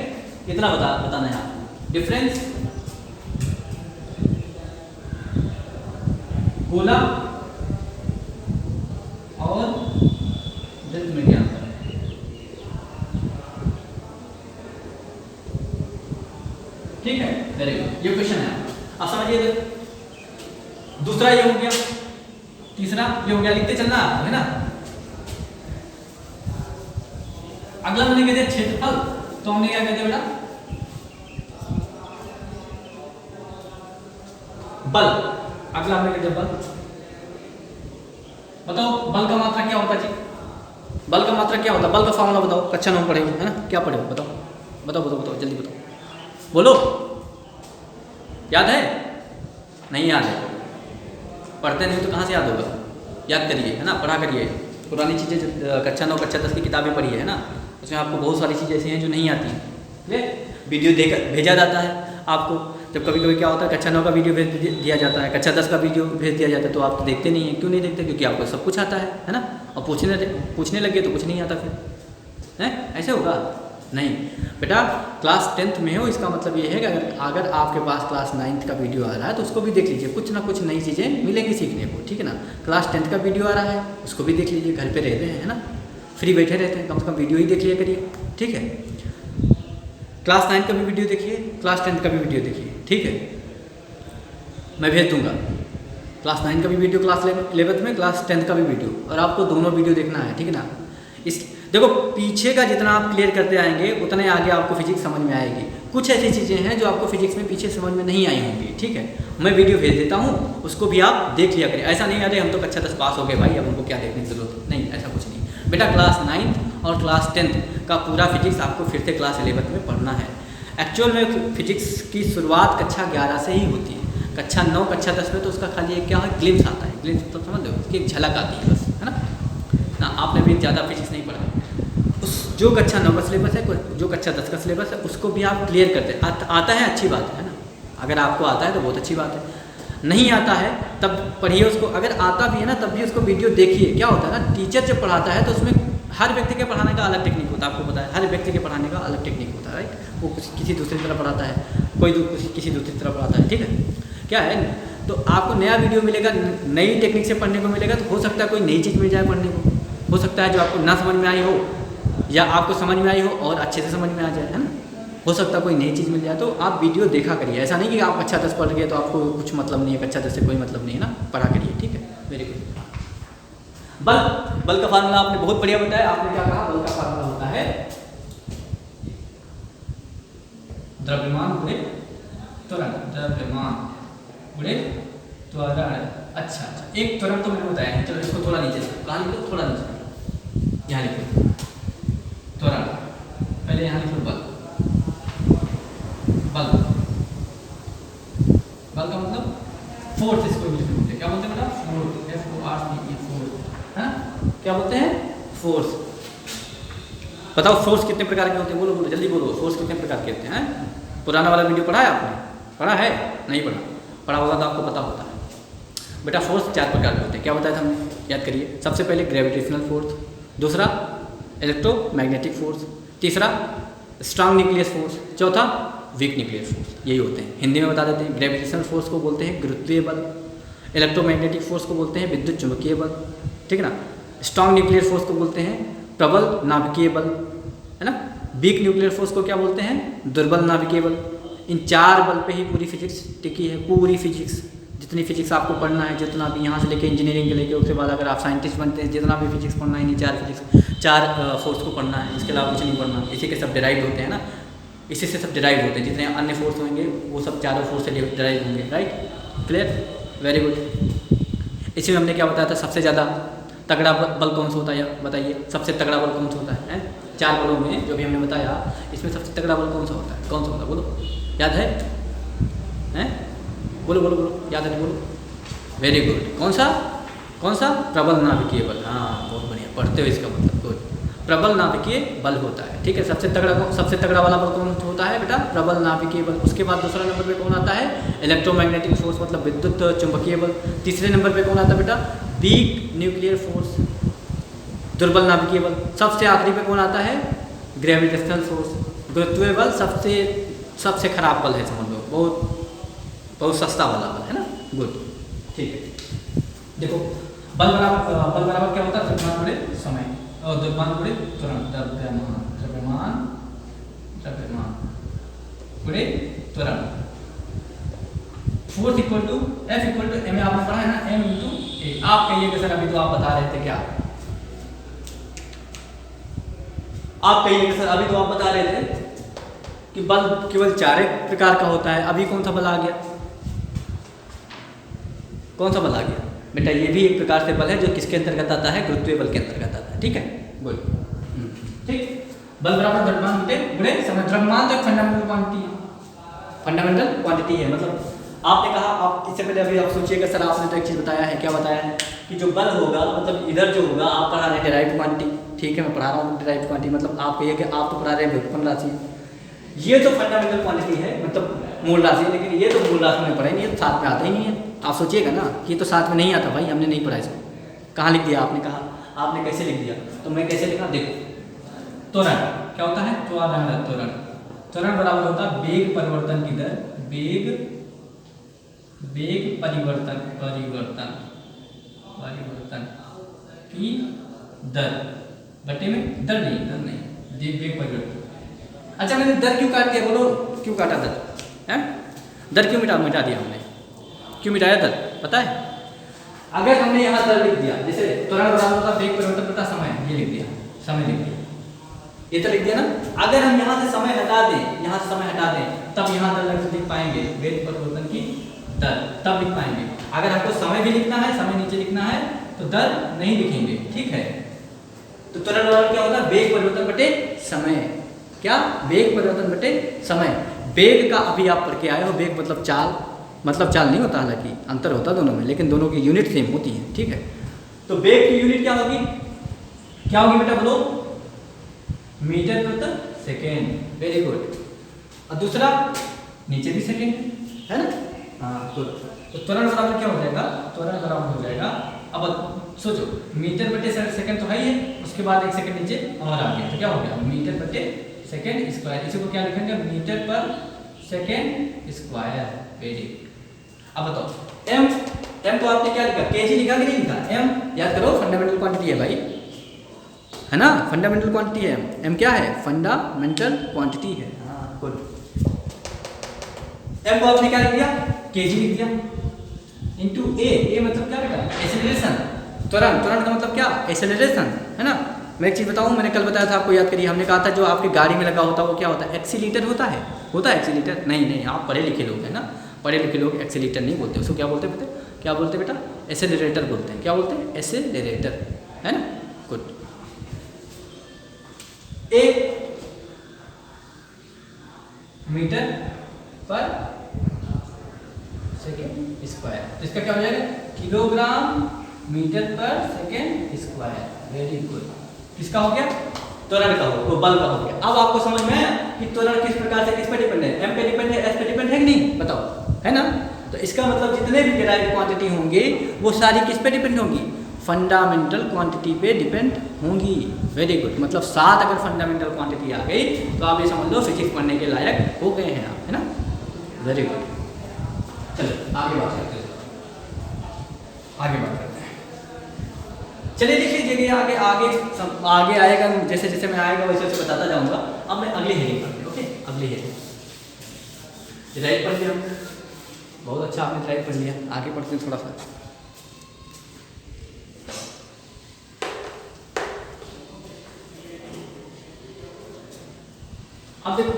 इतना बताना है आपको। डिफरेंस गोला और वृत्त में क्या अंतर है। ठीक है, वेरी गुड। ये क्वेश्चन है, आप समझिए। दूसरा ये हो गया, तीसरा ये हो गया, लिखते चलना है ना। अगला मैंने कह दिया क्षेत्रफल, तो हमने क्या कहते बेटा? बल। अगला हमने कह दिया बल। बताओ बल का मात्रा क्या होता है जी? बल का मात्रा क्या होता है? बल का फॉर्मूला बताओ। कक्षा 9 पढ़े हो, है ना? क्या पढ़े हो? बताओ बताओ बताओ बताओ, जल्दी बताओ, बोलो। याद है? नहीं याद है? पढ़ते नहीं तो कहाँ से याद होगा? याद करिए, है ना, पढ़ा करिए। पुरानी चीज़ें कक्षा 9 कक्षा 10 की किताबें पढ़ी है ना, उसमें आपको बहुत सारी चीज़ें ऐसी हैं जो नहीं आती हैं। वीडियो देकर भेजा जाता है आपको। जब कभी कभी क्या होता है, कक्षा 9 का वीडियो भेज दिया जाता है, कक्षा 10 का वीडियो भेज दिया जाता है, तो आप तो देखते नहीं हैं। क्यों नहीं देखते? क्योंकि आपको सब कुछ आता है ना। और पूछने लगे तो कुछ नहीं आता फिर, है ऐसे होगा। नहीं बेटा, क्लास 10th में हो इसका मतलब ये है कि अगर आपके पास क्लास 9th का वीडियो आ रहा है तो उसको भी देख लीजिए, कुछ ना कुछ नई चीज़ें मिलेंगी सीखने को, ठीक है ना। क्लास 10th का वीडियो आ रहा है उसको भी देख लीजिए, घर पे रहते हैं है ना, फ्री बैठे रहते हैं, कम से कम वीडियो ही देख लिया करिए, ठीक है। क्लास 9 का भी वीडियो देखिए, क्लास 10th का भी वीडियो देखिए, ठीक है, मैं भेज दूँगा। क्लास 9 का भी वीडियो, क्लास 11th में, क्लास 10th का भी वीडियो, और आपको दोनों वीडियो देखना है, ठीक है ना। इस देखो पीछे का जितना आप क्लियर करते आएंगे उतने आगे आपको फिजिक्स समझ में आएगी। कुछ ऐसी चीज़ें हैं जो आपको फिजिक्स में पीछे समझ में नहीं आई होंगी, ठीक है। मैं वीडियो भेज देता हूँ, उसको भी आप देख लिया करिए। ऐसा नहीं अरे हम तो कक्षा 10 पास हो गए भाई, अब उनको क्या देखने की जरूरत, नहीं ऐसा कुछ नहीं बेटा। क्लास 9th और क्लास 10th का पूरा फिजिक्स आपको फिर से क्लास 11th में पढ़ना है। एक्चुअल में फिजिक्स की शुरुआत कक्षा 11 से ही होती है। कक्षा 9 कक्षा 10 में तो उसका खाली एक क्या है, ग्लिम्स आता है, ग्लिम्स तो समझ लो, उसकी एक झलक आती है बस, है ना। आपने भी ज़्यादा फिजिक्स नहीं पढ़ा। उस जो कक्षा 9 का सिलेबस है, जो कक्षा 10 का सिलेबस है, उसको भी आप क्लियर करते आता है, अच्छी बात है ना। अगर आपको आता है तो बहुत अच्छी बात है, नहीं आता है तब पढ़िए उसको। अगर आता भी है ना तब भी उसको वीडियो देखिए। क्या होता है ना, टीचर जब पढ़ाता है तो उसमें हर व्यक्ति के पढ़ाने का अलग टेक्निक होता है, आपको पता है, हर व्यक्ति के पढ़ाने का अलग टेक्निक होता है, राइट। वो किसी दूसरी तरह पढ़ाता है, कोई किसी दूसरी तरह पढ़ाता है, ठीक है। क्या है, तो आपको नया वीडियो मिलेगा, नई टेक्निक से पढ़ने को मिलेगा, तो हो सकता है कोई नई चीज़ मिल जाए पढ़ने को, हो सकता है जो आपको ना समझ में आई हो या आपको समझ में आई हो और अच्छे से समझ में आ जाए, है ना। हो सकता है कोई नई चीज़ मिल जाए, तो आप वीडियो देखा करिए। ऐसा नहीं कि आप कक्षा 10 पढ़ गए तो आपको कुछ मतलब नहीं है, कक्षा 10 से कोई मतलब नहीं है ना, पढ़ा करिए, ठीक है। Very good. बल का फार्मूला आपने बहुत बढ़िया बताया। आपने क्या कहा, बल का फार्मूला होता है द्रव्यमान गुणे त्वरण, द्रव्यमान गुणे त्वरण। अच्छा, एक त्वरण तो मैंने बताया है, चलो इसको थोड़ा नीचे से, कहाँ लिखो, थोड़ा नीचे, यहाँ लिखो त्वरण, पहले यहाँ लिखो बल। बल का मतलब फोर्स, इसको इंग्लिश में बोलते हैं, क्या बोलते हैं बेटा, फोर्स, FORCE, फोर्स, है ना। क्या बोलते हैं, फोर्स। बताओ फोर्स कितने प्रकार के होते हैं, बोलो बोलो जल्दी बोलो, फोर्स कितने प्रकार के होते हैं। पुराना वाला वीडियो पढ़ा है आपने, पढ़ा है, नहीं पढ़ा, पढ़ा होगा तो आपको पता होता है बेटा। फोर्स 4 प्रकार के होते हैं, क्या बताया था हमने, याद करिए। सबसे पहले ग्रेविटेशनल फोर्स, दूसरा इलेक्ट्रोमैग्नेटिक फोर्स, तीसरा स्ट्रांग न्यूक्लियस फोर्स, चौथा वीक न्यूक्लियस फोर्स। यही होते हैं, हिंदी में बता देते हैं। ग्रेविटेशनल फोर्स को बोलते हैं गुरुत्वीय बल, इलेक्ट्रोमैग्नेटिक फोर्स को बोलते हैं विद्युत चुंबकीय बल, ठीक है ना। स्ट्रांग न्यूक्लियर फोर्स को बोलते हैं प्रबल नाभिकीय बल, है ना। वीक न्यूक्लियर फोर्स को क्या बोलते हैं, दुर्बल नाभिकीय बल। इन 4 बल पे ही पूरी फिजिक्स टिकी है। पूरी फिजिक्स, जितनी फिजिक्स आपको पढ़ना है, जितना भी यहाँ से लेके इंजीनियरिंग के लेके उसके बाद अगर आप साइंटिस्ट बनते हैं, जितना भी फिजिक्स पढ़ना है, इन 4 फोर्स को पढ़ना है, इसके अलावा कुछ नहीं पढ़ना। इसी के सब डिराइव होते हैं ना, इसी से सब डिराइव होते हैं। जितने अन्य फोर्स होंगे वो सब चारों फोर्स से डिराइव होंगे, राइट, क्लियर, वेरी गुड। इसी में हमने क्या बताया था, सबसे ज़्यादा तगड़ा बल कौन सा होता है, बताइए सबसे तगड़ा बल कौन सा होता है। 4 बलों में जो भी हमने बताया, इसमें सबसे तगड़ा बल कौन सा होता है, कौन सा होता है, बोलो, याद है, हैं, बोलो बोलो बोलो, याद है, बोलो, वेरी गुड। कौन सा, कौन सा, प्रबल नाभिकीय बल। हाँ बहुत बढ़िया, पढ़ते हो इसका मतलब, गुड, प्रबल नाभिकीय बल होता है, ठीक है। सबसे तगड़ा वाला बल कौन होता है बेटा, प्रबल नाभिकीय बल। उसके बाद दूसरा नंबर पे कौन आता है, इलेक्ट्रोमैग्नेटिक फोर्स मतलब विद्युत चुंबकीय बल। तीसरे नंबर पे कौन आता है बेटा, वीक न्यूक्लियर फोर्स, दुर्बल नाभिकीय बल। सबसे आखिरी पे कौन आता है, ग्रेविटेशनल फोर्स, गुरुत्वीय बल। सबसे खराब बल है, समझ लो, बहुत सस्ता वाला बल है ना, गुड, ठीक है। देखो बल बराबर क्या होता है, द्रव्यमान गुणे समय और द्रव्यमान गुणे त्वरण, द्रव्यमान गुणे त्वरण। Force equal to F equal to m, आपने पढ़ा है ना, m इंटू a। आप कहिए कि सर अभी तो आप बता रहे थे, क्या आप कहिए कि सर अभी तो आप बता रहे थे कि बल केवल 4 प्रकार का होता है, अभी कौन सा बल आ गया, कौन सा बल आ गया बेटा, ये भी एक प्रकार से बल है जो किसके अंतर्गत आता है, गुरुत्वीय बल के अंतर्गत आता है, ठीक है, गुड, ठीक। बल बराबर द्रव्यमान गुणे समय। द्रव्यमान तो एक फंडामेंटल क्वांटिटी है, फंडामेंटल क्वांटिटी है। मतलब आपने कहा, आप इससे पहले अभी आप सोचिएगा सर आपने तो एक चीज़ बताया है, क्या बताया है कि जो बल होगा, मतलब इधर जो होगा, आप पढ़ा रहे हैं डिराइव्ड क्वांटिटी, ठीक है, मैं पढ़ा रहा हूँ डिराइव्ड क्वांटिटी, मतलब आप कहिए कि आप तो पढ़ा रहे हैं व्युत्पन्न राशि, ये तो फंडामेंटल क्वांटिटी है, मतलब मूल राशि, लेकिन ये तो मूल राशि में पढ़े नहीं है, तो साथ में आता ही नहीं है। आप सोचिएगा ना, ये तो साथ में नहीं आता भाई, हमने नहीं पढ़ा इसको, कहाँ लिख दिया आपने, कहा आपने कैसे लिख दिया, तो मैं कैसे लिखा, देखो त्वरण क्या होता है त्वरण। त्वरण त्वरण बराबर होता है वेग परिवर्तन की दर, वेग परिवर्तन की दर बटे में दर नहीं वेग परिवर्तन। अच्छा मैंने दर क्यों काट दिया, बोलो क्यों काटा दर है? दर क्यों मिटा दिया हमने, क्यों मिटाया दर पता है? अगर हमने यहाँ दर लिख दिया, जैसे त्वरण बराबर होता है वेग परिवर्तन बटा समय, ये लिख दिया, समय लिख दिया, ये तो लिख दिया ना। अगर हम यहाँ से समय हटा दें, यहाँ से समय हटा दें, तब यहाँ दर लिख पाएंगे, वेग परिवर्तन की दर तब लिख पाएंगे। अगर आपको समय भी लिखना है, समय नीचे लिखना है तो दर नहीं लिखेंगे, ठीक है। तो त्वरण बराबर क्या होता है वेग परिवर्तन बटे समय, क्या वेग परिवर्तन बटे समय। वेग का अभी आप पढ़ के आए हो, वेग मतलब चाल नहीं होता, हालांकि अंतर होता दोनों में, लेकिन दोनों की यूनिट सेम होती है, ठीक है। तो वेग की यूनिट क्या होगी बेटा बोलो, मीटर प्रति सेकेंड, वेरी गुड। और दूसरा नीचे भी सेकेंड है ना, हाँ गुड। तो त्वरण बराबर क्या हो जाएगा, त्वरण बराबर हो जाएगा, अब सोचो मीटर बटे सेकेंड तो है ही है, उसके बाद एक सेकेंड नीचे और आ गया, तो क्या हो गया मीटर बटे सेकेंड स्क्वायर। इसी को क्या लिखेंगे, मीटर पर सेकेंड स्क्वायर, वेरी। अब बताओ एम तो आपने क्या लिखा, केजी लिखा कि नहीं लिखा? एम याद करो फंडामेंटल क्वांटिटी है भाई, है ना, फंडामेंटल क्वांटिटी है एम क्या है, फंडामेंटल क्वांटिटी है, हाँ गुड। एम को आपने क्या लिख दिया, केजी लिख दिया, इनटू ए मतलब क्या बेटा, एक्सेलरेशन। त्वरण का मतलब क्या, एक्सेलरेशन, है ना। मैं एक चीज़ बताऊँ, मैंने कल बताया था आपको, याद करिए, हमने कहा था जो आपकी गाड़ी में लगा होता है वो क्या होता है, एक्सीलीटर होता है एक्सीलीटर। नहीं आप पढ़े लिखे लोग हैं ना, पढ़े लिखे लोग एक्सीलीटर नहीं बोलते, उसको क्या बोलते बेटा, एक्सेलरेटर बोलते हैं। क्या बोलते हैं, एक्सेलरेटर, है ना, गुड। एक मीटर पर सेकेंड स्क्वायर, तो इसका क्या हो जाएगा, किलोग्राम मीटर पर सेकेंड स्क्वायर, वेरी गुड। किसका हो गया, त्वरण का हो, बल का हो गया। अब आपको समझ में आया कि त्वरण किस प्रकार से किस पे डिपेंड है, एम पे डिपेंड है, एस पे डिपेंड है कि नहीं, बताओ, है ना। तो इसका मतलब जितने भी डेराइव्ड क्वांटिटी होंगे वो सारी किस पे डिपेंड होंगी, फंडामेंटल क्वांटिटी पे डिपेंड होंगी, वेरी गुड। मतलब 7 अगर फंडामेंटल क्वांटिटी आ गई तो आप ये समझ लो फिजिक्स पढ़ने के लायक हो गए हैं आप, है ना, वेरी गुड। चलो आगे बात करते हैं, चलिए देख लीजिए आगे आएगा, जैसे जैसे मैं आएगा वैसे वैसे बताता जाऊंगा। अब मैं अगली हेडिंग पढ़ते हैं, ओके, अगली हेडिंग राइट पढ़ लिया, बहुत अच्छा आपने राइट पढ़ लिया। आगे पढ़ते हैं थोड़ा सा, अब देखो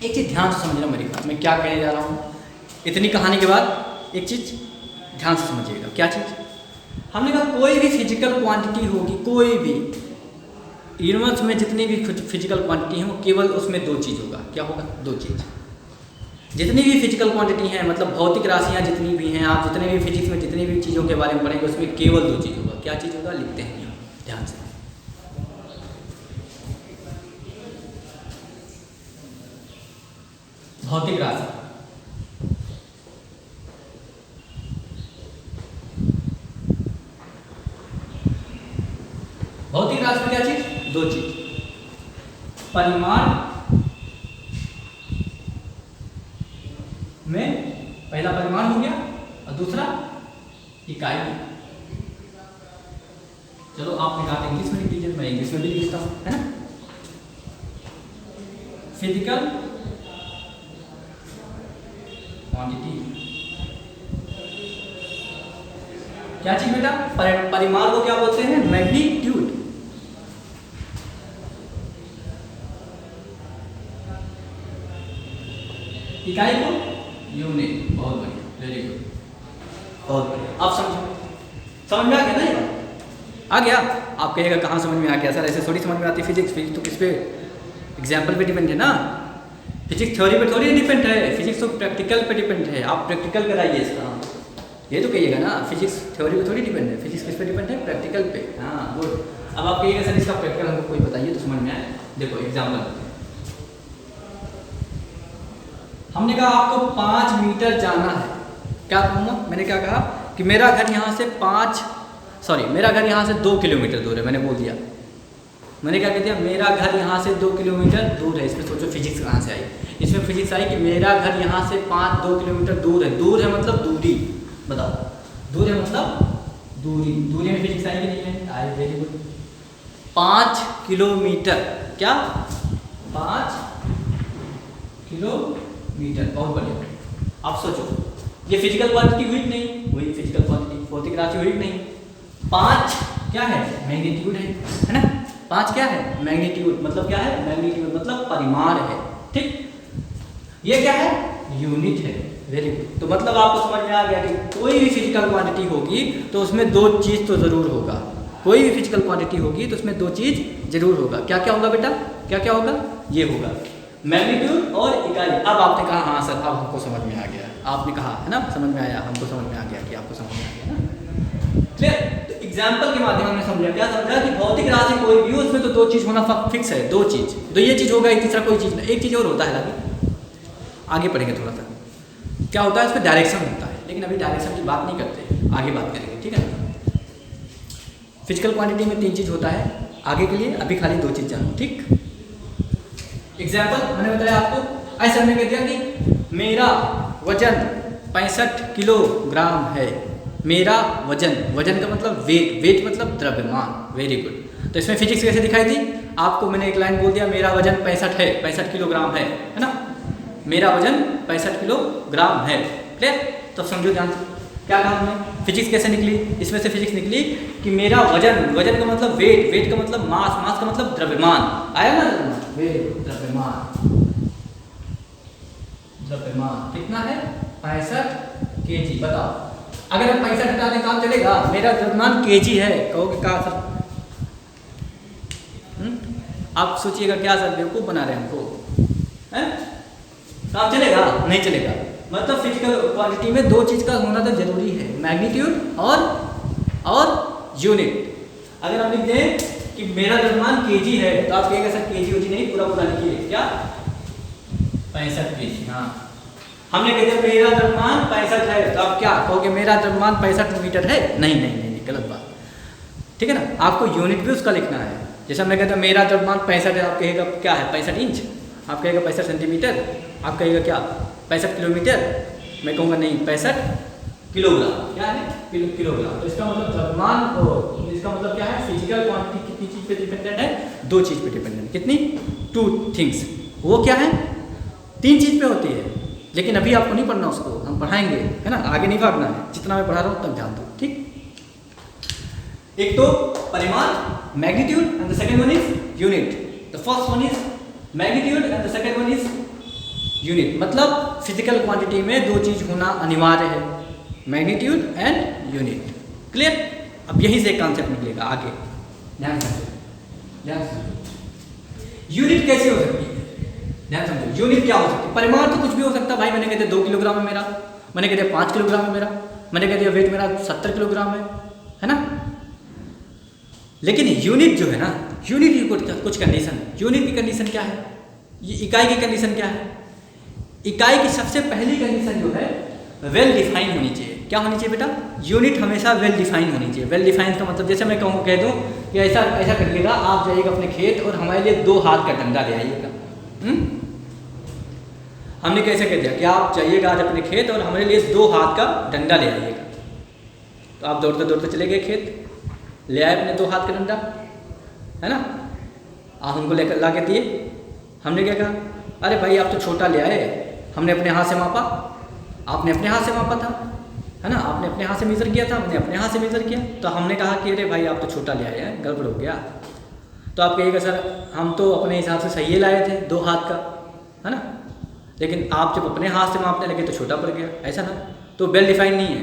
एक चीज ध्यान से समझना मेरी बात, मैं क्या कहने जा रहा हूँ। इतनी कहानी के बाद एक चीज ध्यान से समझिएगा, क्या चीज, हमने कहा कोई भी फिजिकल क्वांटिटी होगी, कोई भी यूनिवर्स में जितनी भी फिजिकल क्वांटिटी है वो केवल उसमें 2 चीज़ होगा, क्या होगा, 2 चीज़। जितनी भी फिजिकल क्वांटिटी हैं, मतलब भौतिक राशियाँ जितनी भी हैं, आप जितने भी फिजिक्स में जितनी भी चीज़ों के बारे में पढ़ेंगे उसमें केवल 2 चीज़ होगा, क्या चीज़ होगा, लिखते हैं यहाँ ध्यान से। भौतिक राशि, भौतिक राशि में क्या चीज, 2 चीज, परिमाण में पहला परिमाण हो गया और दूसरा इकाई। चलो आपने कहा इंग्लिश में लिख दीजिए, मैं इंग्लिश में भी लिख देता हूं, है ना। फिजिकल क्वांटिटी क्या चीज बेटा, परिमाण को क्या बोलते हैं, मैग्नीट्यूड। इकाई को यूनिट, बहुत बढ़िया, वेरी गुड, बहुत बढ़िया। अब समझ में आ गया ना, ये आ गया। आप कहिएगा कहाँ समझ में आ गया सर, ऐसे थोड़ी समझ में आती है फिजिक्स तो किस पे, एग्जाम्पल पे डिपेंड है ना। फिजिक्स थ्योरी पे थोड़ी डिपेंड है, फिजिक्स तो प्रैक्टिकल पे डिपेंड है। आप प्रैक्टिकल कराइए इसका, ये तो कहिएगा ना, फिजिक्स थ्योरी पे थोड़ी डिपेंड है, फिजिक्स किस पे डिपेंड है, प्रैक्टिकल पे। हाँ गुड। अब आप कहिएगा सर इसका प्रैक्टिकल हमको कोई बताइए तो समझ में आए। देखो एग्जाम्पल, हमने कहा आपको 5 मीटर जाना है, क्या कहूँगा, मैंने क्या कहा कि मेरा घर यहाँ से 2 किलोमीटर दूर है, मैंने बोल दिया मैंने क्या कह दिया, मेरा घर यहाँ से 2 किलोमीटर दूर है। इसमें सोचो फिजिक्स कहाँ से आई। इसमें फिजिक्स आई कि मेरा घर यहाँ से 2 किलोमीटर दूर है। दूर है मतलब दूरी, बताओ, दूर है मतलब दूरी। दूरी में फिजिक्स आई कि नहीं है? आई, वेरी गुड। 5 किलोमीटर, क्या 5 किलोमीटर, बहुत बढ़िया। अब सोचो, ये फिजिकल क्वांटिटी हुई कि नहीं? वही फिजिकल क्वांटिटी, भौतिक राशि हुई कि नहीं? 5 क्या है? मैग्नीट्यूड है ना? 5 क्या है? मैग्नीट्यूड। मतलब क्या है? मैग्नीट्यूड मतलब परिमाण है, ठीक। ये क्या है? यूनिट है। Very good. तो मतलब आपको समझ में आ गया कि कोई भी फिजिकल क्वांटिटी होगी तो उसमें 2 चीज़ तो ज़रूर होगा। कोई भी फिजिकल क्वांटिटी होगी तो उसमें 2 चीज़ जरूर होगा। क्या क्या होगा बेटा? क्या क्या होगा? ये होगा मैग्नीट्यूड और इकाई। अब आपने कहा हाँ सर, अब हमको समझ में आ गया। आपने कहा है ना, समझ में आया, हमको समझ में आ गया कि आपको समझ में आ गया ना। क्लियर? तो एग्जाम्पल के माध्यम हमने समझा, क्या समझा कि भौतिक राशि कोई भी हो उसमें तो 2 चीज़ होना फिक्स है। 2 चीज़, तो ये चीज़ होगा, एक तीसरा कोई चीज़ नहीं। एक चीज़ और होता है, आगे पढ़ेंगे थोड़ा सा क्या होता है। इसमें डायरेक्शन होता है, लेकिन अभी डायरेक्शन की बात नहीं करते, आगे बात करेंगे, ठीक है। फिजिकल क्वांटिटी में 3 चीज़ होता है आगे के लिए, अभी खाली 2 चीज़ जानो, ठीक। एग्जाम्पल मैंने बताया आपको, ऐसा हमने कह दिया कि मेरा वजन 65 किलोग्राम है। मेरा वजन, वजन का मतलब वेट, वेट मतलब द्रव्यमान। Very good. तो इसमें फिजिक्स कैसे दिखाई दी आपको? मैंने एक लाइन बोल दिया, मेरा वजन 65 है, 65 किलोग्राम है ना। मेरा वजन 65 किलोग्राम है। क्लियर? तो समझो ध्यान से क्या कहा हमने। फिजिक्स कैसे निकली? इसमें से फिजिक्स निकली कि मेरा वजन, वजन का मतलब वेट, वेट का मतलब मास, मास का मतलब द्रव्यमान। आया ना द्रव्यमान? द्रव्यमान, द्रव्यमान कितना है? 65 kg। बताओ, अगर हम 65 हटा दें काम चलेगा? मेरा द्रव्यमान kg है, कहोगे क्या सर? आप सोचिएगा क्या सर बेवकूफ बना रहे हैं हमको, हैं? काम चलेगा? नहीं चलेगा। मतलब फिजिकल क्वांटिटी में 2 चीज़ का होना तो जरूरी है, मैग्नीट्यूड और यूनिट। अगर हम लिख दें कि मेरा द्रव्यमान kg है तो आप कहेंगे सर kg उजी नहीं, पूरा पूरा लिखिए, क्या 65 kg। हाँ, हमने कह दिया मेरा द्रव्यमान 65 है तो आप क्या कहोगे? मेरा द्रव्यमान 65 मीटर है? नहीं नहीं नहीं, गलत बात, ठीक है ना। आपको यूनिट भी उसका लिखना है। जैसे हमने कहता मेरा द्रव्यमान 65 है, आप कहेगा क्या है? 65 इंच। आप कहेगा 65 सेंटीमीटर। आप कहेगा क्या 65 किलोमीटर। मैं कहूँगा नहीं 65 किलोग्राम। क्या है? किलोग्राम। तो इसका मतलब द्रव्यमान, और इसका मतलब क्या है? फिजिकल क्वांटिटी कितनी चीज़ पे डिपेंडेंट है? 2 चीज़ पे डिपेंडेंट। कितनी? 2 थिंग्स। वो क्या है? 3 चीज़ पे होती है, लेकिन अभी आपको नहीं पढ़ना, उसको हम पढ़ाएंगे, है ना। आगे नहीं भागना है, जितना मैं पढ़ा रहा हूँ तब ध्यान दो, ठीक। एक तो परिमाण, magnitude, and the second one is unit. The first one is magnitude and the second one is unit. मतलब फिजिकल क्वांटिटी में 2 चीज़ होना अनिवार्य है, मैग्नीट्यूड एंड यूनिट। क्लियर? अब यहीं से कॉन्सेप्ट निकलेगा आगे, ध्यान समझो। यूनिट कैसे हो सकती है? ध्यान समझो, यूनिट क्या हो सकती है? परिमाण तो कुछ भी हो सकता है भाई। मैंने कहते 2 किलोग्राम है मेरा, मैंने कहते 5 किलोग्राम है मेरा, मैंने कहते वेट मेरा 70 किलोग्राम है ना। लेकिन यूनिट जो है ना, यूनिट की कुछ कंडीशन। यूनिट की कंडीशन क्या है? ये इकाई की कंडीशन क्या है? इकाई की सबसे पहली कंडीशन जो है वेल डिफाइन होनी चाहिए। क्या होनी चाहिए बेटा? यूनिट हमेशा वेल डिफाइन होनी चाहिए। वेल डिफाइन का मतलब जैसे मैं कह दूँ कि ऐसा ऐसा करिएगा, आप जाइएगा अपने खेत और हमारे लिए 2 हाथ का डंडा ले आइएगा। हमने कैसे कह दिया कि आप जाइएगा आज अपने खेत और हमारे लिए 2 हाथ का डंडा ले आइएगा। तो आप दौड़ते दौड़ते चले गए खेत, ले आए अपने 2 हाथ का डंडा, है ना। आप हमको लेकर ला के दिए। हमने क्या कहा? अरे भाई आप तो छोटा ले आए, हमने अपने हाथ से मापा, आपने अपने हाथ से मापा था, है ना। आपने अपने हाथ से मेज़र किया था, हमने अपने हाथ से मेज़र किया। तो हमने कहा कि अरे भाई आप तो छोटा ले आए हैं, गड़बड़ हो गया। तो आप कहिएगा सर हम तो अपने हिसाब से सही लाए थे 2 हाथ का, है ना। लेकिन आप जब अपने हाथ से मापने लगे तो छोटा पड़ गया, ऐसा ना। तो वेल डिफाइन नहीं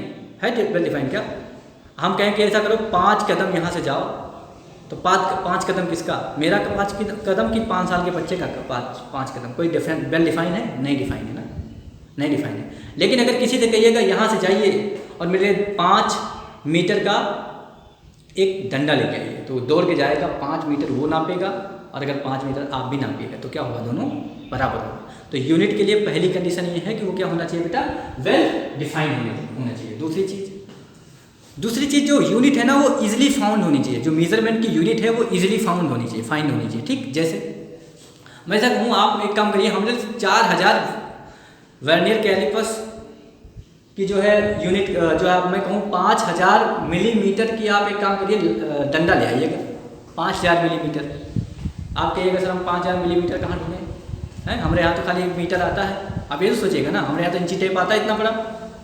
है वेल डिफाइन। क्या हम कहें कि ऐसा करो 5 कदम यहाँ से जाओ, तो 5 कदम किसका? मेरा 5 कदम कि 5 साल के बच्चे का 5 कदम? कोई डिफरेंट वेल डिफाइन है? नहीं डिफाइन है ना, नहीं डिफाइन है। लेकिन अगर किसी से कहिएगा यहाँ से जाइए और मेरे 5 मीटर का एक डंडा लेके आइए, तो दौड़ के जाएगा, 5 मीटर वो नापेगा और अगर 5 मीटर आप भी नापिएगा तो क्या होगा? दोनों बराबर होगा। तो यूनिट के लिए पहली कंडीशन ये है कि वो क्या होना चाहिए बेटा? वेल डिफाइन होना चाहिए। दूसरी चीज़ दूसरी चीज़ जो यूनिट है ना वो इजीली फाउंड होनी चाहिए, जो मेजरमेंट की यूनिट है वो इजीली फाउंड होनी चाहिए, फाइंड होनी चाहिए। ठीक, जैसे मैं ऐसा कहूँ, आप एक काम करिए, हमने 4000 वर्नियर कैलिपर्स की जो है यूनिट, जो आप मैं कहूँ 5000 मिलीमीटर की, आप एक काम करिए डंडा ले आइएगा 5000 मिलीमीटर। आप कहिएगा सर हम 5000 मिलीमीटर कहाँ ढूंढें हैं, हमारे यहाँ तो खाली 1 मीटर आता है। आप ये तो सोचिएगा ना, हमारे यहाँ तो इंची टेप आता है इतना बड़ा,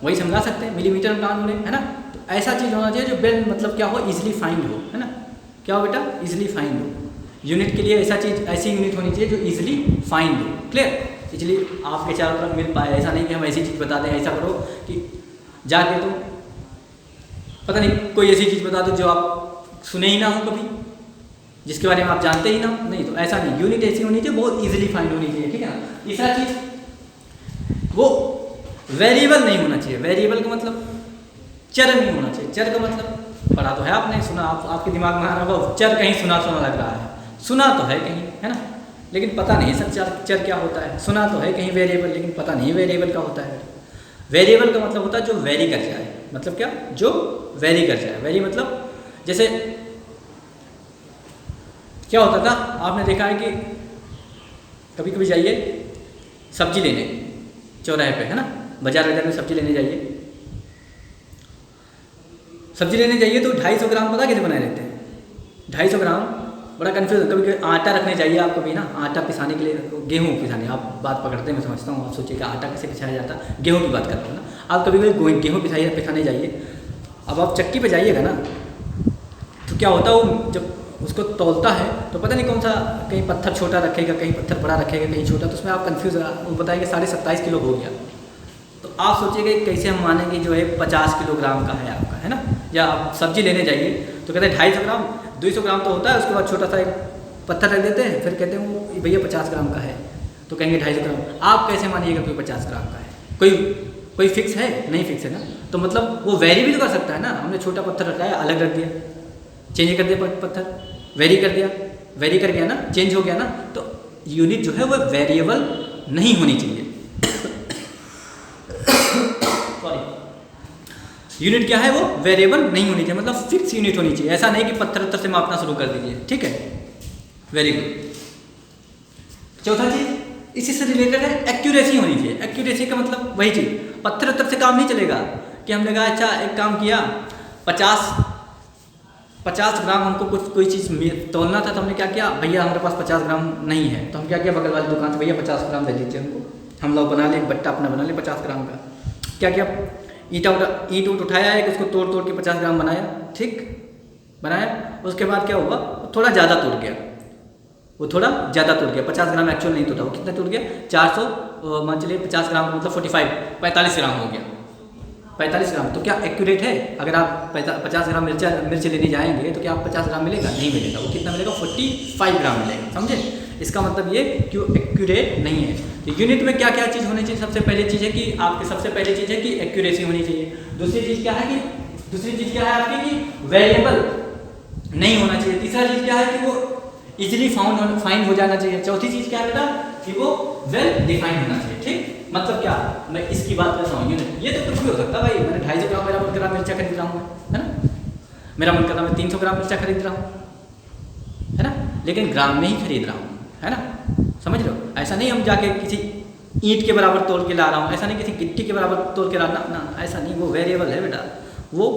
वही समझा सकते हैं, मिलीमीटर हम कहाँ ढूंढें, है ना। तो ऐसा चीज़ होना चाहिए जो वेल मतलब क्या हो, इजीली फाइंड हो, है ना। क्या हो बेटा, इजीली फाइंड हो। यूनिट के लिए ऐसा चीज़, ऐसी यूनिट होनी चाहिए जो इजीली फाइंड हो। क्लियर, इसलिए आपके चारों तरफ मिल पाए। ऐसा नहीं कि हम ऐसी चीज़ बता दें, ऐसा करो कि जाके तो पता नहीं कोई ऐसी चीज़ बता दो जो आप सुने ही ना हो कभी, जिसके बारे में आप जानते ही ना, नहीं। तो ऐसा नहीं, यूनिट ऐसी होनी चाहिए बहुत इजीली फाइंड होनी चाहिए, ठीक है ना। तीसरा चीज़, वो वेरिएबल नहीं होना चाहिए। वेरिएबल का मतलब चर नहीं होना चाहिए। चर का मतलब पढ़ा तो है आपने, सुना, आपके दिमाग में आ रहा होगा, चर कहीं सुना सुना लग रहा है, सुना तो है कहीं, है ना, लेकिन पता नहीं सर चर क्या होता है। सुना तो है कहीं वेरिएबल, लेकिन पता नहीं वेरिएबल का होता है। वेरिएबल का मतलब होता है जो वेरी कर जाए, मतलब क्या, जो वेरी कर जाए। वेरी मतलब जैसे क्या होता था, आपने देखा है कि कभी कभी जाइए सब्जी लेने चौराहे पे, है ना, बाजार में सब्जी लेने जाइए, सब्जी लेने जाइए तो 250 ग्राम पता कैसे बनाए रहते हैं, 250 ग्राम, बड़ा कन्फ्यूज। कभी कभी आटा रखने जाइए आप कभी ना, आटा पिसाने के लिए, गेहूँ पिसाने, आप बात पकड़ते हैं मैं समझता हूँ, आप सोचिएगा आटा कैसे पिसाया जाता है, गेहूँ की बात कर रहे हो ना। आप कभी कभी गेहूँ पिसाने जाइए, अब आप चक्की पे जाइएगा ना, तो क्या होता है, वो जब उसको तौलता है तो पता नहीं कौन सा, कहीं पत्थर छोटा रखेगा, कहीं पत्थर बड़ा रखेगा, कहीं छोटा, तो उसमें आप कन्फ्यूज, वो बताएंगे 27.5 किलो हो गया। तो आप सोचिएगा कैसे हम मानेंगे जो है 50 किलोग्राम का है आपका, है ना। या आप सब्जी लेने जाइए तो कहते हैं 250 ग्राम, 200 ग्राम तो होता है, उसके बाद छोटा सा एक पत्थर रख देते हैं, फिर कहते हैं वो भैया 50 ग्राम का है, तो कहेंगे 250 ग्राम। आप कैसे मानिएगा कोई 50 ग्राम का है, कोई फिक्स है नहीं, फिक्स है ना। तो मतलब वो वेरी भी तो कर सकता है ना, हमने छोटा पत्थर रखा है, अलग रख दिया, चेंज कर दिया पत्थर, वेरी कर दिया, वेरी कर गया ना, चेंज हो गया ना। तो यूनिट जो है वो वेरिएबल नहीं होनी चाहिए। सॉरी, यूनिट क्या है, वो वेरिएबल नहीं होनी चाहिए, मतलब फिक्स यूनिट होनी चाहिए। ऐसा नहीं कि पत्थर उत्तर से मापना शुरू कर दीजिए, ठीक है। Very good. चौथा चीज इसी से रिलेटेड है, एक्यूरेसी होनी चाहिए। एक्यूरेसी का मतलब वही चीज, पत्थर उत्तर से काम नहीं चलेगा कि हमने कहा अच्छा एक काम किया, 50 ग्राम हमको कुछ कोई चीज़ तोलना था, तो हमने क्या किया, भैया हमारे पास 50 ग्राम नहीं है, तो हम क्या किया, बगल वाली दुकान से भैया 50 ग्राम दे दीजिए हमको, हम लोग बना ले, बट्टा अपना बना ले 50 ग्राम का। क्या किया, ईंट उठाया, एक उसको तोड़ के 50 ग्राम बनाया, ठीक बनाया। उसके बाद क्या हुआ, थोड़ा ज़्यादा टूट गया, वो थोड़ा ज़्यादा टूट गया, 50 ग्राम एक्चुअल नहीं टूटा, वो कितना टूट गया, 400 मान चलिए 50 ग्राम मतलब 45 ग्राम हो गया, 45 ग्राम। तो क्या एक्यूरेट है? अगर आप 50 ग्राम मिर्च लेने जाएंगे तो क्या आप 50 ग्राम मिलेगा? नहीं मिलेगा, वो कितना मिलेगा, 45 ग्राम मिलेगा। समझे? इसका मतलब ये क्यों एक्यूरेट नहीं है। तो यूनिट में क्या क्या चीज़ होनी चाहिए? सबसे पहली चीज़ है कि आपकी सबसे पहली चीज़ है कि एक्यूरेसी होनी चाहिए। दूसरी चीज़ क्या है आपकी कि वेरिएबल नहीं होना चाहिए। तीसरा चीज़ क्या है कि वो इजीली फाइंड हो जाना चाहिए। चौथी चीज़ क्या है बेटा कि वो वेल डिफाइंड होना चाहिए। ठीक, मतलब क्या, मैं इसकी बात कर रहा हूँ यूनिट, ये तो कुछ भी हो सकता है भाई। मैंने 250 ग्राम, मेरा मन कर रहा मिर्चा खरीद रहा हूँ, है ना, मेरा मन कर रहा मैं 300 ग्राम मिर्चा खरीद रहा हूँ, है ना, लेकिन ग्राम में ही खरीद रहा हूँ, है ना, समझ लो। ऐसा नहीं हम जाके किसी ईंट के बराबर तोल के ला रहा हूँ, ऐसा नहीं किसी गिट्टी के बराबर तोल के ला ना, ऐसा नहीं। वो वेरिएबल है बेटा, वो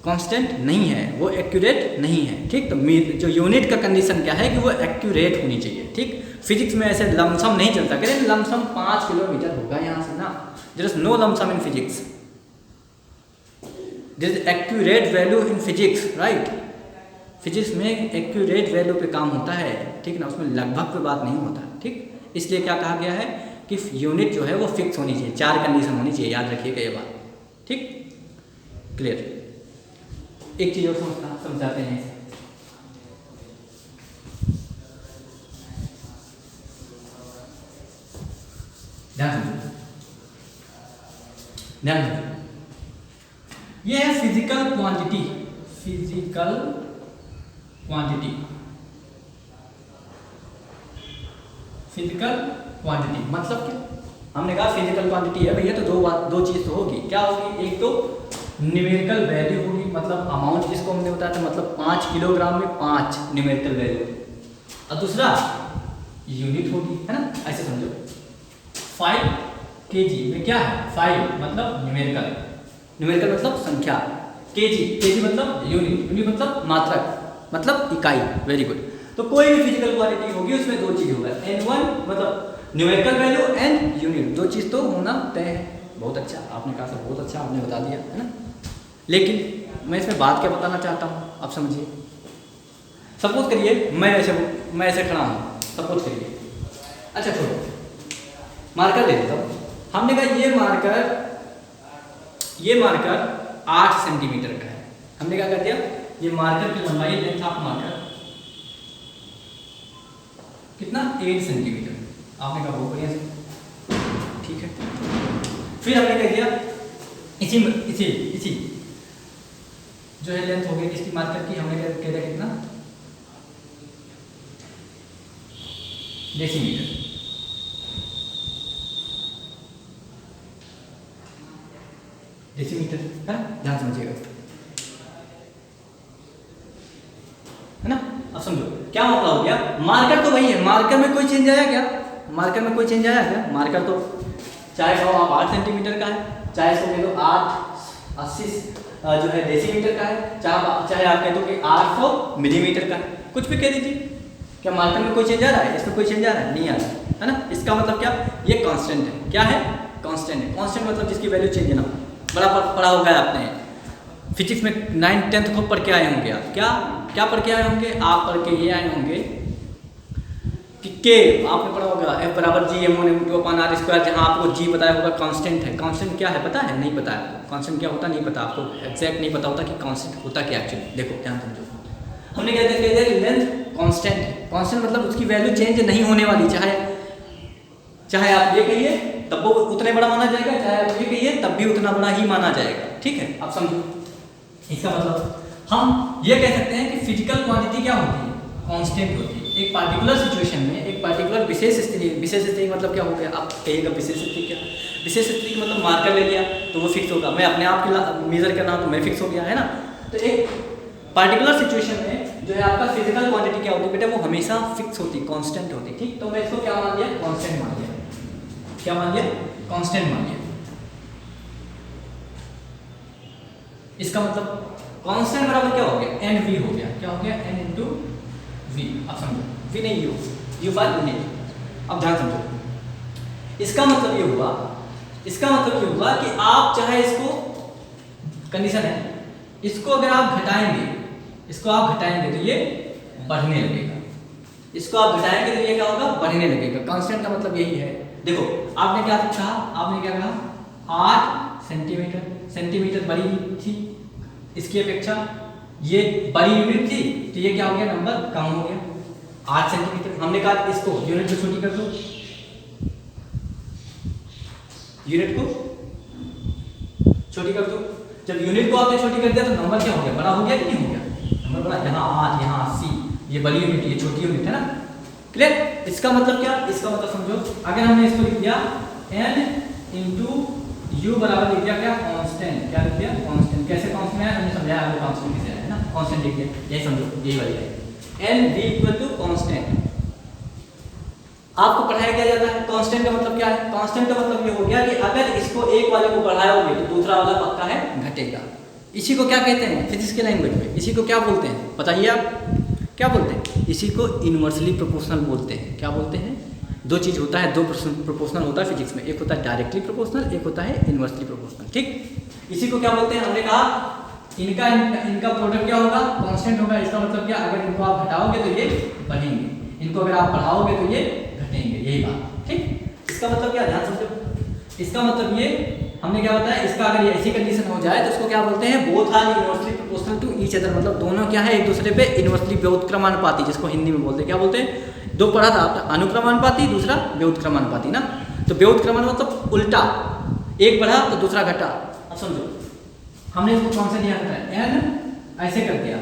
कांस्टेंट नहीं है, वो एक्यूरेट नहीं है। ठीक, तो जो यूनिट का कंडीशन क्या है कि वो एक्यूरेट होनी चाहिए। ठीक, फिजिक्स में ऐसे लमसम नहीं चलता, कह रहे लमसम 5 किलोमीटर होगा यहाँ से ना, there is no lump sum in physics, there is accurate value in physics, right. Physics में एक्यूरेट वैल्यू पे काम होता है, ठीक ना, उसमें लगभग पे बात नहीं होता। ठीक, इसलिए क्या कहा गया है कि यूनिट जो है वो फिक्स होनी चाहिए, 4 कंडीशन होनी चाहिए, याद रखिएगा ये बात। ठीक, क्लियर। एक चीज और समझाते हैं, ध्यान ये है फिजिकल क्वांटिटी। फिजिकल क्वांटिटी मतलब क्या? हमने कहा फिजिकल क्वांटिटी है भैया, तो दो चीज तो होगी। क्या होगी? एक तो न्यूमेरिकल वैल्यू होगी, मतलब अमाउंट जिसको हमने बताया था, मतलब 5 किलोग्राम में 5 न्यूमेरिकल वैल्यू, और दूसरा यूनिट होगी, है ना, ऐसे समझो। 5 kg में क्या है, 5 मतलब न्यूमेरिकल, न्यूमेरिकल मतलब संख्या, केजी मतलब यूनिट मतलब मात्रक, मतलब इकाई। Very good. तो कोई भी फिजिकल क्वांटिटी होगी उसमें दो चीज होगा, N1 मतलब न्यूमेरिकल वैल्यू एंड यूनिट, दो चीज तो होना तय है। बहुत अच्छा, आपने कहा सर, बहुत अच्छा आपने बता दिया, है ना। लेकिन मैं इसमें बात क्या बताना चाहता हूँ, आप समझिए। सपोज करिए मैं ऐसे खड़ा हूँ, सपोज करिए, अच्छा छोड़ो, मार्कर ले लेता हूँ। हमने कहा ये मार्कर 8 सेंटीमीटर का है। हमने क्या कर दिया, ये मार्कर की लंबाई, लेंथ ऑफ मार्कर कितना, 8 सेंटीमीटर। आपने कहा बहुत बढ़िया से, ठीक है। फिर हमने कह दिया इसी जो है लेंथ हो गई इसकी मार्कर की, हमने कह दिया कितना, डेसीमीटर। डेसीमीटर है, ध्यान समझिएगा, है ना। अब समझो क्या मामला हो गया, मार्कर तो वही है, मार्कर में कोई चेंज आया क्या, मार्कर में कोई चेंज आया क्या, मार्कर तो चाहे कहो आप 8 सेंटीमीटर का है, चाहे इसको कह दो 880 जो है डेसीमीटर का है, चाहे आप कह दो कि 800 मिलीमीटर का है, कुछ भी कह दीजिए। क्या मार्कर में कोई चेंज आ रहा है, इसमें कोई चेंज आ रहा है, नहीं आ रहा है ना। इसका मतलब क्या, ये कांस्टेंट है। क्या है, कांस्टेंट है। कांस्टेंट मतलब जिसकी वैल्यू चेंज ना हो। बड़ा पढ़ा होगा आपने फिजिक्स में, 9th 10th को पढ़ के आए होंगे आप। क्या पढ़ के आए होंगे आप, पढ़ के ये आए होंगे कि के आपने पढ़ा होगा F बराबर G/m/r², जहाँ आपको G बताया होगा कांस्टेंट है। कांस्टेंट क्या है पता है, नहीं पता है, कांस्टेंट क्या होता नहीं पता आपको, एग्जैक्ट नहीं पता होता कि कांस्टेंट होता क्या एक्चुअली। देखो ध्यान समझो, हमने कहते हैं कि लेंथ कांस्टेंट है। कांस्टेंट मतलब उसकी वैल्यू चेंज नहीं होने वाली, चाहे आप ये कहिए तब वो उतने बड़ा माना जाएगा, चाहे आप ये कहिए तब भी उतना बड़ा ही माना जाएगा, ठीक है। आप समझो, इसका मतलब हम ये कह सकते हैं कि फिजिकल क्वांटिटी क्या होती है, कांस्टेंट होती है। एक पार्टिकुलर सिचुएशन में, एक पार्टिकुलर विशेष स्थिति मतलब क्या हो गया, आप कहिएगा विशेष स्थिति क्या, विशेष स्थिति मतलब मार्कर ले लिया तो वो फिक्स होगा, मैं अपने आप की मेजर करना हो तो मैं फिक्स हो गया, है ना। तो एक पार्टिकुलर सिचुएशन में जो है आपका फिजिकल क्वांटिटी क्या होती है बेटा, वो हमेशा फिक्स होती, कांस्टेंट होती, ठीक। तो मैं इसको क्या मान लिया, कांस्टेंट मान लिया। क्या मान लिया, कांस्टेंट मान लिया। इसका मतलब कांस्टेंट बराबर क्या हो गया, NV हो गया। क्या हो गया, N इंटू V। अब समझो, V नहीं U फाइल नहीं। अब ध्यान समझो, इसका मतलब ये हुआ कि आप चाहे इसको, कंडीशन है, इसको अगर आप घटाएंगे, तो ये बढ़ने लगेगा, इसको आप घटाएंगे तो ये क्या होगा, बढ़ने लगेगा। कांस्टेंट का मतलब यही है। देखो आपने क्या कहा, 8 सेंटीमीटर बड़ी थी इसकी अपेक्षा, ये बड़ी यूनिट थी, तो ये क्या हो गया, नंबर कम हो गया 8 सेंटीमीटर। हमने कहा इसको यूनिट को छोटी कर दो, जब यूनिट को आपने छोटी कर दिया तो नंबर क्या हो गया, बड़ा हो गया कि नहीं हो गया, नंबर बड़ा। यहाँ 8, यहाँ 80, ये बड़ी यूनिट, ये छोटी यूनिट है ना। क्लियर। इसका मतलब क्या, इसका मतलब समझो, अगर हमने इसको लिख दिया N इंटू U बराबर लिख दिया क्या, कांस्टेंट। क्या लिख दिया, कांस्टेंट। कैसे कांस्टेंट है, हमने समझाया आपको कांस्टेंट किसे है ना, कांस्टेंट लिख दिया, यही समझो, यही वाली है। NV equal to constant. आपको पढ़ाया क्या जाता है, कांस्टेंट का मतलब क्या है, कांस्टेंट का मतलब ये हो गया कि अगर इसको एक वाले को बढ़ाओगे तो दूसरा वाला पक्का है घटेगा। इसी को क्या कहते हैं फिजिक्स के लैंग्वेज में, इसी को क्या बोलते हैं बताइए आप, क्या बोलते हैं, इसी को इनवर्सली प्रोपोर्शनल बोलते हैं। क्या बोलते हैं, दो चीज़ होता है, दो प्रोपोर्शनल होता है फिजिक्स में, एक होता है डायरेक्टली प्रोपोर्शनल, एक होता है इनवर्सली प्रोपोर्शनल, ठीक। इसी को क्या बोलते हैं, हमने कहा इनका प्रोडक्ट क्या होगा, कांस्टेंट होगा। इसका मतलब क्या, अगर इनको आप घटाओगे तो ये बढ़ेंगे, इनको अगर आप बढ़ाओगे तो ये घटेंगे, यही बात, ठीक। इसका मतलब क्या, ध्यान समझो, इसका मतलब ये हमने क्या बताया, इसका अगर ये ऐसी कंडीशन हो जाए तो इसको क्या बोलते हैं, both are inversely proportional to each other, मतलब दोनों क्या है एक दूसरे पे इनवर्सली व्युत्क्रमानुपाती, जिसको हिंदी में बोलते हैं, क्या बोलते हैं, दो पढ़ा था आपने, अनुक्रमानुपाती, दूसरा व्युत्क्रमानुपाती ना। तो व्युत्क्रमान मतलब उल्टा, एक बढ़ा तो दूसरा घटा। अब समझो, हमने इसको कौन सा दिया होता है, n ऐसे कर दिया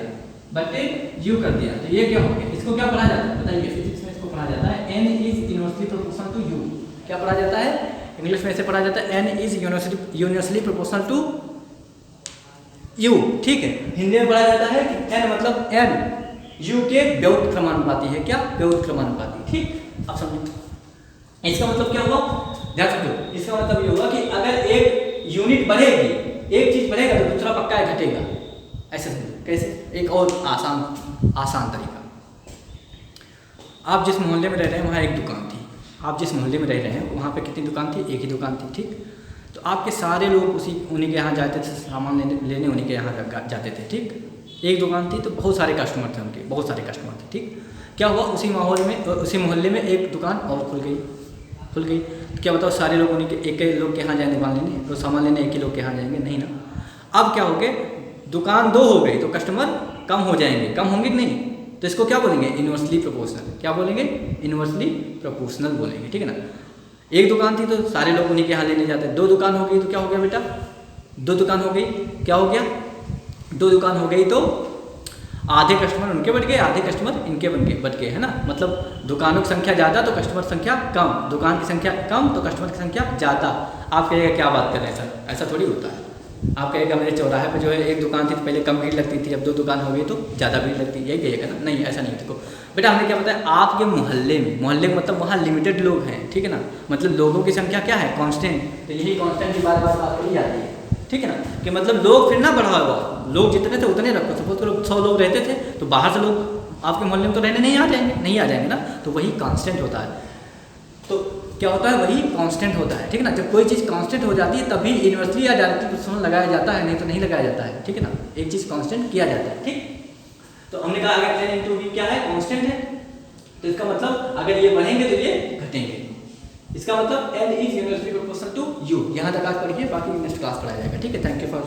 बटे u कर दिया, तो ये क्या हो गया, इसको क्या पढ़ा जाता है बताइए, फिजिक्स में इसको पढ़ा जाता है n is inversely proportional to u। क्या पढ़ा जाता है, इंग्लिश में ऐसे पढ़ा जाता है n is universally proportional to U, ठीक है। हिंदी में पढ़ा जाता है कि एन मतलब एन यू के व्युत्क्रमानुपाती क्रमानुपाती है। क्या? व्युत्क्रमानुपाती क्रमानुपाती, ठीक। अब समझो इसका मतलब क्या हुआ, ध्यान समझो। इसका मतलब ये हुआ कि अगर एक यूनिट बढ़ेगी, एक चीज बढ़ेगा तो दूसरा पक्का घटेगा, ऐसे समझो। कैसे? एक और आसान तरीका, आप जिस मोहल्ले में रह रहे हैं वहाँ एक दुकान थी। आप जिस मोहल्ले में रह रहे हैं वहाँ पे कितनी दुकान थी? एक ही दुकान थी, ठीक। तो आपके सारे लोग उन्हीं के यहाँ जाते थे, सामान लेने उन्हीं के यहाँ जाते थे, ठीक। एक दुकान थी तो बहुत सारे कस्टमर थे उनके, बहुत सारे कस्टमर थे, ठीक। क्या हुआ, उसी मोहल्ले में एक दुकान और खुल गई। तो क्या बताओ, सारे लोग उन्हीं के एक ही लोग के यहाँ जाएंगे दुकान लेने, तो सामान लेने एक ही लोग के यहाँ जाएंगे? नहीं ना। अब क्या हो गया, दुकान दो हो गई तो कस्टमर कम हो जाएंगे, कम होंगे कि नहीं? तो इसको क्या बोलेंगे? Inversely proportional. क्या बोलेंगे? इन्वर्सली प्रोपोर्शनल बोलेंगे, ठीक है ना। एक दुकान थी तो सारे लोग उन्हीं के यहाँ लेने जाते हैं। दो दुकान हो गई तो क्या हो गया बेटा? दो दुकान हो गई, क्या हो गया? दो दुकान हो गई तो आधे कस्टमर उनके बढ़ गए, आधे कस्टमर इनके बढ़ गए, है ना। मतलब दुकानों की संख्या ज़्यादा तो कस्टमर संख्या कम, दुकान की संख्या कम तो कस्टमर की संख्या ज़्यादा। आप कहिएगा क्या बात कर रहे हैं सर, ऐसा थोड़ी होता है। आप कहेगा मेरे चौराहे पर जो है एक दुकान थी तो पहले कम भीड़ लगती थी, अब दो दुकान हो गई तो ज़्यादा भीड़ लगती है, यही कहिएगा ना। नहीं, ऐसा नहीं। देखो बेटा, हमने क्या बताया, आपके मोहल्ले में मतलब वहाँ लिमिटेड लोग हैं, ठीक है ना। मतलब लोगों की संख्या क्या है? कांस्टेंट। तो यही कांस्टेंट की बार बार बात करी जाती है, ठीक है ना। कि मतलब लोग फिर ना बढ़ा हुआ, लोग जितने थे उतने रखो। सपोज करो 100 लोग रहते थे तो बाहर से लोग आपके मोहल्ले में तो रहने नहीं आ जाएंगे ना। तो वही कांस्टेंट होता है। तो क्या होता है? वही कांस्टेंट होता है, ठीक है ना। जब कोई चीज़ कांस्टेंट हो जाती है तभी इन्वर्सली या डायरेक्टली प्रोपोर्शनल लगाया जाता है, नहीं तो नहीं लगाया जाता है, ठीक है ना। एक चीज़ कांस्टेंट किया जाता है, ठीक। तो हमने कहा अगर n into v क्या है? कांस्टेंट है। तो इसका मतलब अगर ये बढ़ेंगे तो ये घटेंगे। इसका मतलब n is inversely proportional to u। यहाँ तक आज पढ़िए, बाकी नेक्स्ट क्लास पढ़ाया जाएगा, ठीक है। Thank you for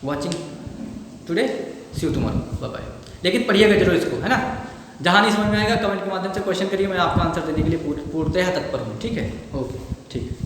watching today, see you tomorrow, bye bye. लेकिन पढ़िएगा जरूर इसको, है ना। जहाँ नहीं समझ में आएगा कमेंट के माध्यम से क्वेश्चन करिए, मैं आपका आंसर देने के लिए पूर्णतः तत्पर हूँ, ठीक है। ओके, ठीक।